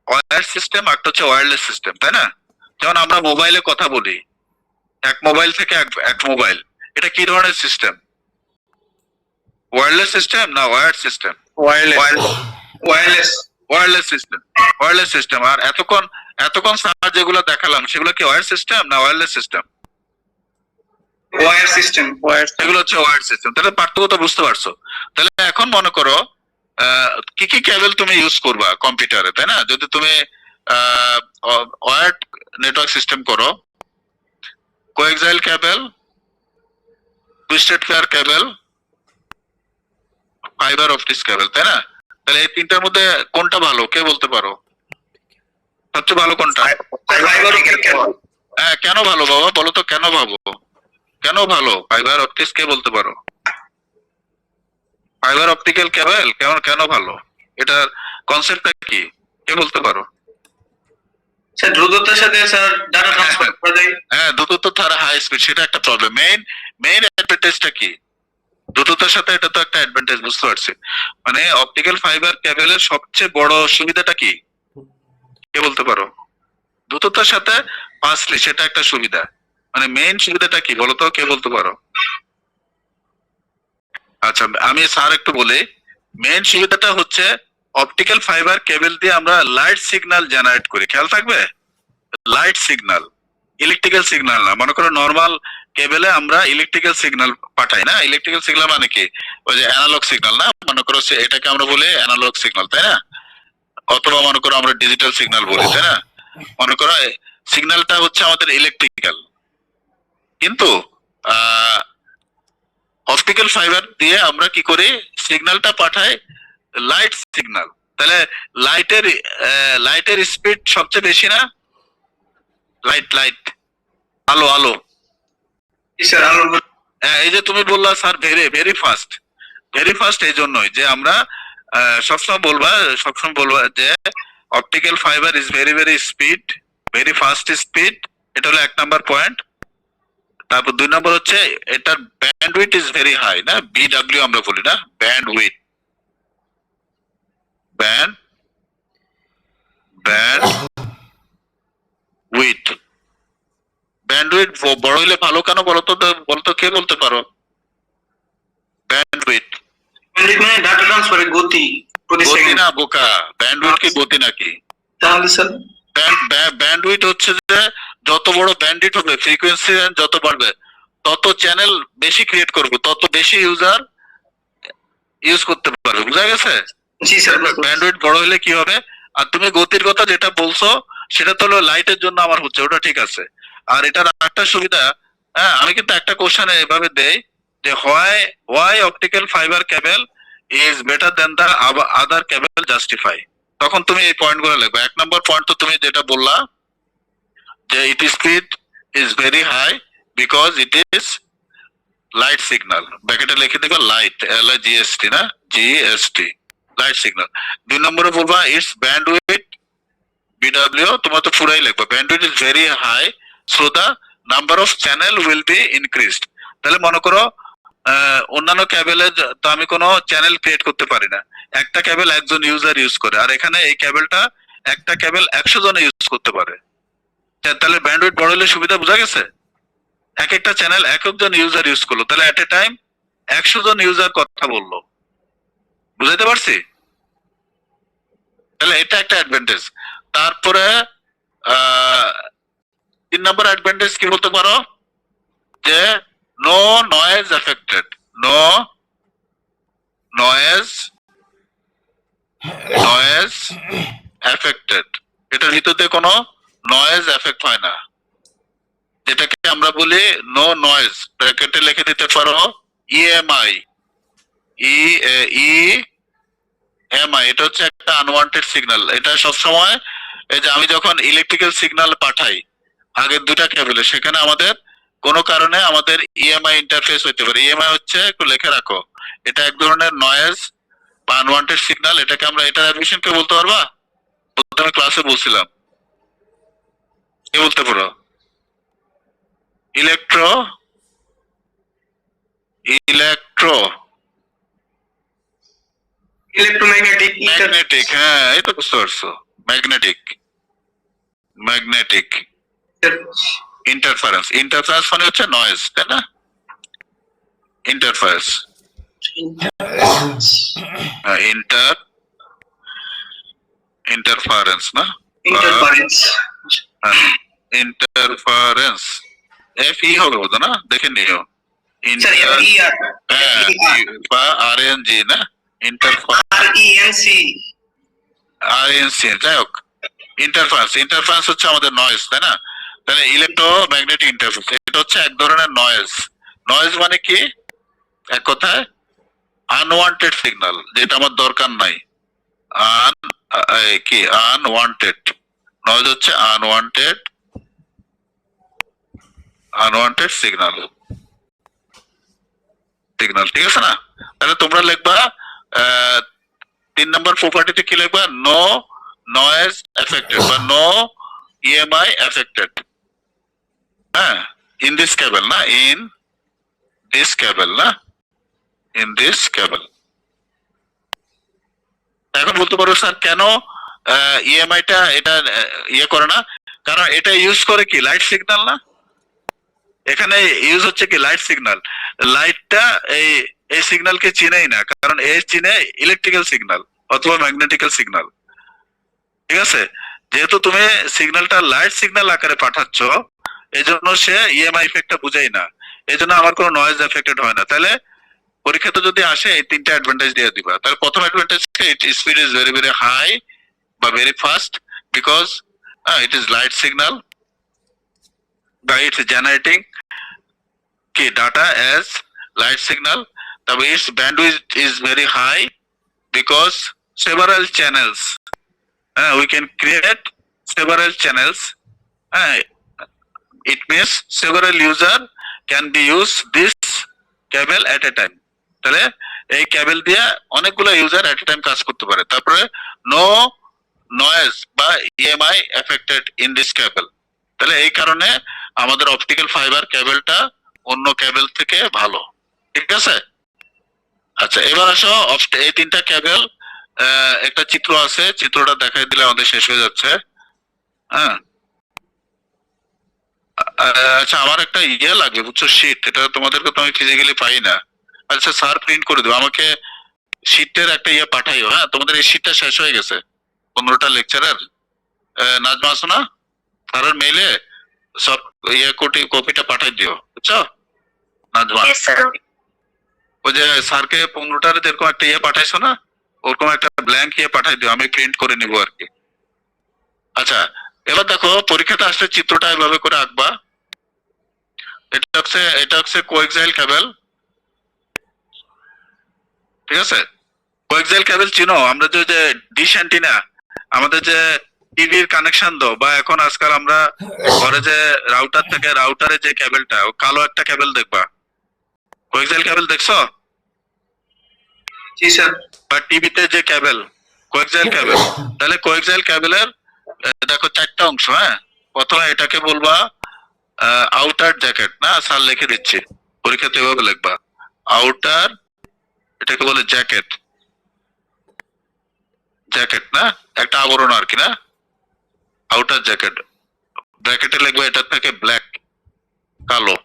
ওয়্যার সিস্টেম, একটা হচ্ছে ওয়্যারলেস সিস্টেম, তাই না? যেমন আমরা মোবাইলে কথা বলি, এক মোবাইল থেকে এক মোবাইল, এটা কি ধরনের সিস্টেম? ওয়্যারলেস সিস্টেম না wired system? Wireless. Wireless system, wireless system. আর এতক্ষণ স্যার যেগুলো দেখালাম সেগুলো কি ওয়্যার সিস্টেম না ওয়্যারলেস সিস্টেম? Wire system. এগুলো হচ্ছে ওয়্যার্ড সিস্টেম। তাহলে পার্থক্যটা বুঝতে পারছো? তাহলে এখন মনে করো কি কি কেবল তুমি ইউজ করবা কম্পিউটারে, তাই না? যদি তুমি ওয়্যার্ড নেটওয়ার্ক সিস্টেম করো, coaxial cable, twisted pair cable, fibre optics cable, তাই না? তাহলে এই তিনটার মধ্যে কোনটা ভালো, কে বলতে পারো? সবচেয়ে ভালো কোনটা? Fibre optic cable. হ্যাঁ, কেন ভালো বাবা বলো তো, কেন কেন ভালো ফাইবার অপটিক্স, কে বলতে পারো? ফাইবার অপটিক্যাল কেবল কেন ভালো, এটার কনসেপ্টটা কি, কে বলতে পারো? স্যার দ্রুততার সাথে স্যার ডাটা ট্রান্সফার করা যায়। হ্যাঁ, দ্রুত তার হাই স্পিড, সেটা একটা প্রবলেম। মেইন অ্যাডভান্টেজটা কি? দ্রুততার সাথে এটা তো একটা অ্যাডভান্টেজ, বুঝতে পারছি। মানে অপটিক্যাল ফাইবার কেবলের সবচেয়ে বড় সুবিধাটা কি, কে বলতে পারো? দ্রুততার সাথে ফাস্টলি, সেটা একটা সুবিধা। মানে মেইন সুবিধাটা কি বলো তো, কে বলতে পারো? আচ্ছা, আমি স্যার একটু বলি। মেইন সুবিধাটা হচ্ছে অপটিক্যাল ফাইবার কেবল দিয়ে আমরা লাইট সিগন্যাল জেনারেট করি, খেয়াল থাকবে, লাইট সিগন্যাল, ইলেকট্রিক্যাল সিগন্যাল না। মনে করো নর্মাল কেবলে আমরা ইলেকট্রিক্যাল সিগন্যাল পাঠাই না, ইলেকট্রিক্যাল সিগন্যাল মানে কি, ওই যে অ্যানালগ সিগন্যাল না, মনে করো এটাকে আমরা বলি অ্যানালগ সিগন্যাল, তাই না? অথবা মনে করো আমরা ডিজিটাল সিগন্যাল বলি, তাই না? মনে করো সিগন্যালটা হচ্ছে আমাদের ইলেকট্রিক্যাল, কিন্তু অপটিক্যাল ফাইবার দিয়ে আমরা কি করি, সিগন্যালটা পাঠাই লাইট সিগন্যাল। তাহলে লাইটের স্পিড সবচেয়ে বেশি না? লাইট আলো। স্যার আলো। এই যে তুমি বললা স্যার ভেরি ফাস্ট, এই জন্যই যে আমরা সবসময় বলবা যে optical fibre is very speed, very fast speed. এটা হলো 1 নম্বর পয়েন্ট। তারপর 2 নম্বর হচ্ছে এটার ব্যান্ডউইথ ইজ ভেরি হাই, না, বিডব্লিউ আমরা বলি না, ব্যান্ডউইথ ব্যান্ডউইথ বড় হইলে ভালো কেন বলতো কে বলতে পারো? ব্যান্ডউইথ মানে ডাটা ট্রান্সফারের গতি প্রতি গতি সেকেন্ড। না বোকা, ব্যান্ডউইথ কি গতি নাকি? তাহলে স্যার ব্যান্ডউইথ হচ্ছে যে যত বড় ব্যান্ডউইথ হবে, ফ্রিকোয়েন্সি যত বাড়বে, তত চ্যানেল বেশি ক্রিয়েট করবে, তত বেশি ইউজার ইউজ করতে পারবে, বুঝা গেছে? জি স্যার। ব্যান্ডউইথ বড় হলে কি হবে? আর তুমি গতির কথা যেটা বলছো সেটা তো হলো লাইটের জন্য আমার হচ্ছে, ওটা ঠিক আছে। আর এটার একটা সুবিধা, হ্যাঁ, আমি কিন্তু একটা কোশ্চেন এভাবে দেই যে why optical fibre cable is better then the other cable justify. তখন তুমি এই পয়েন্ট গুলো লিখবে। 1 নম্বর পয়েন্ট তো তুমি যেটা বললা যে it speed is very high because it is light signal, ব্র্যাকেটে লিখে দিবে লাইট, LIGST না, GST, লাইট সিগন্যাল। 2 নম্বরে বলবা ইটস ব্যান্ডউইথ, BW, তোমার তো পুরাই লিখবা, bandwidth is very high so the number of channel will be increased. তাহলে মনে করো অন্যান্য কেবলে তো আমি কোনো চ্যানেল ক্রিয়েট করতে পারি না, একটা কেবল একজন ইউজার ইউজ করে, আর এখানে এই কেবলটা একটা কেবল 100 জনে ইউজ করতে পারে। তাহলে ব্যান্ডউইথ বড় হলে সুবিধা, বোঝা গেছে? একটা চ্যানেল একজন ইউজার ইউজ করলো, তাহলে এট এ টাইম 100 জন ইউজার কথা বললো, বুঝাইতে পারছি? তাহলে এটা একটা অ্যাডভান্টেজ। তারপরে 3 নম্বর অ্যাডভান্টেজ কি বলতে পারো, যে no noise affected, no noise affected, এটার ভিতরে কোনো নয়েজ এফেক্ট হয় না, যেটাকে আমরা বলি নো নয়েজ। ব্র্যাকেটে লিখে দিতে পারো ইএমআই, ইএমআই, এটা হচ্ছে একটা আনওয়ান্টেড সিগন্যাল। এটা সবসময় এই যে আমি যখন ইলেকট্রিক্যাল সিগন্যাল পাঠাই আগের দুটা কেবলে, সেখানে আমাদের কোনো কারণে আমাদের ইএমআই ইন্টারফেস হইতে পারে। ইএমআই হচ্ছে, একটু লিখে রাখো, এটা এক ধরনের নয়েজ বা আনওয়ান্টেড সিগন্যাল। এটাকে আমরা, এটার অ্যাডমিশন কে বলতে পারবা? প্রথমে ক্লাসে বলছিলাম, কে বলতে পারো? ইলেকট্রো ইলেকট্রোম্যাগনেটিক ম্যাগনেটিক, হ্যাঁ এই তো বুঝতে পারছো, ম্যাগনেটিক ইন্টারফারেন্স। ইন্টারফারেন্স মানে হচ্ছে নয়েজ, তাই না? ইন্টারফারেন্স, ইন্টারফারেন্স না, ইন্টারফারেন্স। ইন্টারফারেন্স এফ ই হবে বোধ না, দেখে নিও। স্যার বা আর এন জি না, RENC আর এন সি, যাই হোক। ইন্টারফারেন্স, ইন্টারফারেন্স হচ্ছে আমাদের নয়েজ, তাই না? তাহলে ইলেকট্রোম্যাগনেটিক ইন্টারফারেন্স এটা হচ্ছে এক ধরনের নয়েজ। নয়েজ মানে কি, এক কথায় আনওয়ান্টেড সিগন্যাল, যেটা আমার দরকার নাই। কি আনওয়ান্টেড নয়েজ হচ্ছে আনওয়ান্টেড সিগন্যাল, ঠিক আছে না? তাহলে তোমরা লিখবা 3 নম্বর প্রপার্টিতে কি লিখবা, নো নয়েজ এফেক্টেড বা নো ইএমআই এফেক্টেড, হ্যাঁ, ইন দিস কেবল না, ইন দিস কেবল। এখন বলতে পারো স্যার কেন ইএমআইটা এটা ইয়ে করে না? কারণ এটা ইউজ করে কি, লাইট সিগন্যাল না, এখানে ইউজ হচ্ছে কি লাইট সিগন্যাল। লাইটটা এই সিগন্যালকে চিনেই না, কারণ এ চিনে ইলেকট্রিক্যাল সিগন্যাল অথবা ম্যাগনেটিক্যাল সিগন্যাল, ঠিক আছে? যেহেতু তুমি সিগন্যালটা লাইট সিগন্যাল আকারে পাঠাচ্ছ, এই জন্য সে ইএমআই ইফেক্টটা বুঝেই না, এই জন্য আমার কোনো নয়েজ এফেক্টেড হয় না। তাহলে পরীক্ষাতে যদি আসে এই তিনটা অ্যাডভান্টেজ দিয়ে দিবা। তাহলে প্রথম advantage speed is very very high বা very fast, because it is light signal by its generating key data as light signal. The its bandwidth is very high because several channels, we can create several channels. It means several user can be use this cable at a time. তাহলে এই কেবল দিয়ে অনেকগুলো ইউজার এট এ টাইম কাজ করতে পারে। তারপরে নো নয়েজ বা ইএমআই এফেক্টেড ইন দিস কেবল। তাহলে এই কারণে আমাদের অপটিক্যাল ফাইবার কেবলটা অন্য কেবল থেকে ভালো, ঠিক আছে? আচ্ছা, এবার আসো এই তিনটা কেবল, একটা চিত্র আছে, চিত্রটা দেখাই দিলে আমাদের শেষ হয়ে যাচ্ছে। হ্যাঁ, আচ্ছা, আমার একটা ইয়ে লাগবে বুঝছো, শীট। এটা তোমাদেরকে তো আমি ফিজিক্যালি পাই না। আচ্ছা স্যার প্রিন্ট করে দেবো, আমাকে শীটের একটা ইয়ে পাঠাইও। হ্যাঁ, তোমাদের এই শীটটা শেষ হয়ে গেছে, 15টা লেকচারের। নাজমা আসো না, স্যারের মেইলে সব ইয়ে কপিটা পাঠাই দিও, বুঝছো নাজমা? ওই যে স্যারকে 15টার যেরকম একটা ইয়ে পাঠাইছো না, ওরকম একটা ব্ল্যাঙ্ক ইয়ে পাঠাই দিও, আমি প্রিন্ট করে নিবো আর কি। আচ্ছা, এবার দেখো পরীক্ষাতে আসলে চিত্রটা এভাবে করে আঁকবা। এটা হচ্ছে কোএক্সাইল কেবল, ঠিক আছে? কোএক্সাইল কেবল চিনো? আমরা যে ডিশ অ্যান্টিনা, আমাদের যে টিভির কানেকশন দাও, বা এখন আজকাল আমরা ঘরে যে রাউটার থেকে রাউটারে যে কেবলটা, ও কালো একটা কেবল দেখবা, কোএক্সাইল কেবল দেখছো? জি স্যার। বা টিভিতে যে কেবল, কোএক্সাইল কেবল। তাহলে কোএক্সাইল কেবলের দেখো 4টা অংশ। হ্যাঁ, প্রথমে এটাকে বলবা আউটার জ্যাকেট না, স্যার লিখে দিচ্ছি, পরীক্ষাতে এভাবে লিখবা আউটার, এটাকে বলে জ্যাকেট, না একটা আবরণ আর কি, না আউটার জ্যাকেট। ব্র্যাকেটে লিখবা এটা থেকে ব্ল্যাক, কালো,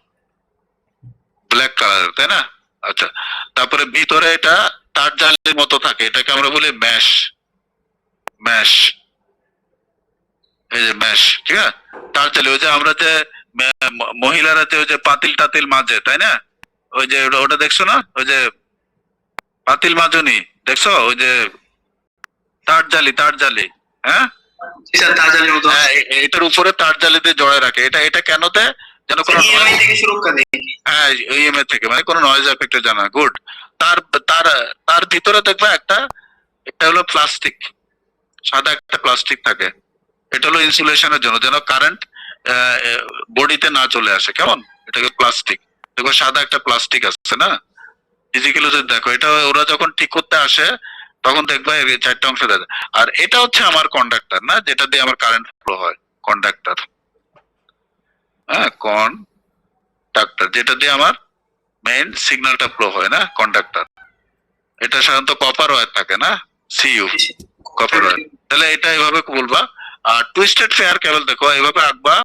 ব্ল্যাক কালার, তাই না? আচ্ছা, তারপরে ভিতরে এটা তার জালের মতো থাকে, এটাকে আমরা বলি ম্যাশ। এই যে ম্যাশ, ঠিক আছে, তার জালি। ওই যে আমরা যে মহিলারা যে ওই যে পাতিল টাতিল মাজে, তাই না? ওই যে ওটা দেখছো না, ওই যে পাতিল মাজনি দেখছো, ওই যে তার জালি, হ্যাঁ জি স্যার, তার জালির মতো হ্যাঁ, এটার উপরে তার জালি দিয়ে জড়ায় রাখে। এটা কেন দেয়? যেন কোনো ইএমআই থেকে সুরক্ষা দেয়। হ্যাঁ, ইএমএ থেকে, মানে কোনো নয়েজ এফেক্ট জানা। গুড। তার তার তার ভিতরে দেখবে এটা হলো প্লাস্টিক, সাদা একটা প্লাস্টিক থাকে। এটা হলো ইনসুলেশনের জন্য, যেন কারেন্ট বডিতে না চলে আসে। কেমন? এটাকে প্লাস্টিক, দেখো সাদা একটা প্লাস্টিক আছে না, ফিজিক্যালি যদি দেখো, এটা ওরা যখন ঠিক করতে আসে তখন দেখবে এই চারটা অংশ দেয়। আর এটা হচ্ছে আমার কন্ডাক্টর না, যেটা দিয়ে আমার কারেন্ট ফ্লো হয়, কন্ডাক্টর। হ্যাঁ, কন্ডাক্টর, যেটা দিয়ে আমার মেইন সিগন্যালটা ফ্লো হয় না, কন্ডাক্টর। এটা সাধারণত কপার ওয়্যার থাকে না, সিইউ, কপার ওয়্যার। তাহলে এটা এভাবে বলবা। আর টুইস্টেড ফেয়ার কেবল দেখো এভাবে আঁকবা,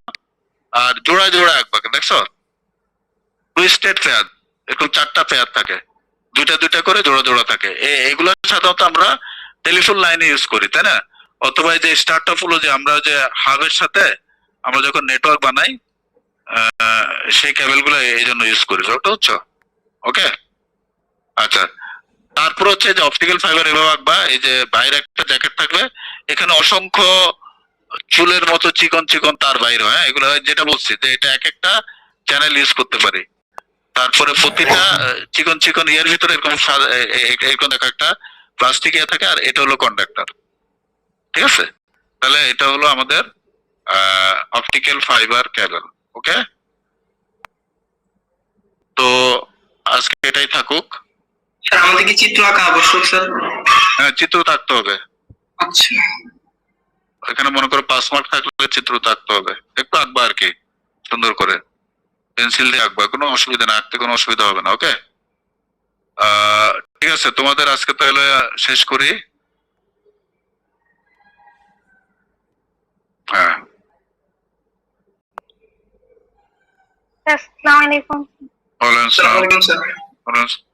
আর জোড়া আঁকবা, দেখছো? টুইস্টেড ফেয়ার এরকম চারটা ফেয়ার থাকে, দুইটা করে জোড়া থাকে। এগুলো সাধারণত আমরা টেলিফোন লাইনে ইউজ করি, তাই না? অথবা এই যে স্টার্টআপ হলো, যে আমরা যে হাবের সাথে আমরা যখন নেটওয়ার্ক বানাই, সেই কেবল গুলো এই জন্য ইউজ করি। ওটা হচ্ছে ওকে। আচ্ছা, তারপর হচ্ছে যে অপটিক্যাল ফাইবার এভাবে আঁকবা। এই যে বাইরে একটা জ্যাকেট থাকবে, এখানে অসংখ্য চুলের মতো চিকন তার বাইরে হয়। এগুলো যেটা বলছি যে এটা এক একটা চ্যানেল ইউজ করতে পারি। তারপরে প্রতিটা চিকন ইয়ের ভিতরে এরকম এরকম একটা প্লাস্টিক ইয়ে থাকে, আর এটা হলো কন্ডাক্টর। ঠিক আছে? তাহলে এটা হলো আমাদের অপটিক্যাল ফাইবার কেবল। ওকে, তো আজকে এটাই থাকুক। স্যার আমাদের কি চিত্র আঁকা আবশ্যক স্যার? হ্যাঁ, চিত্র থাকতে হবে। আচ্ছা এখানে মনে করো 5 মার্ক থাকলে চিত্র থাকতে হবে, একটু আঁকবা আর কি, সুন্দর করে পেন্সিল দিয়ে আঁকবা, কোনো অসুবিধা না, আঁকতে কোনো অসুবিধা হবে না। ওকে, ঠিক আছে, তোমাদের আজকে তাহলে শেষ করি। হ্যাঁ, আসসালামু আলাইকুম। ওয়ালাইকুম আসসালাম। স্যার।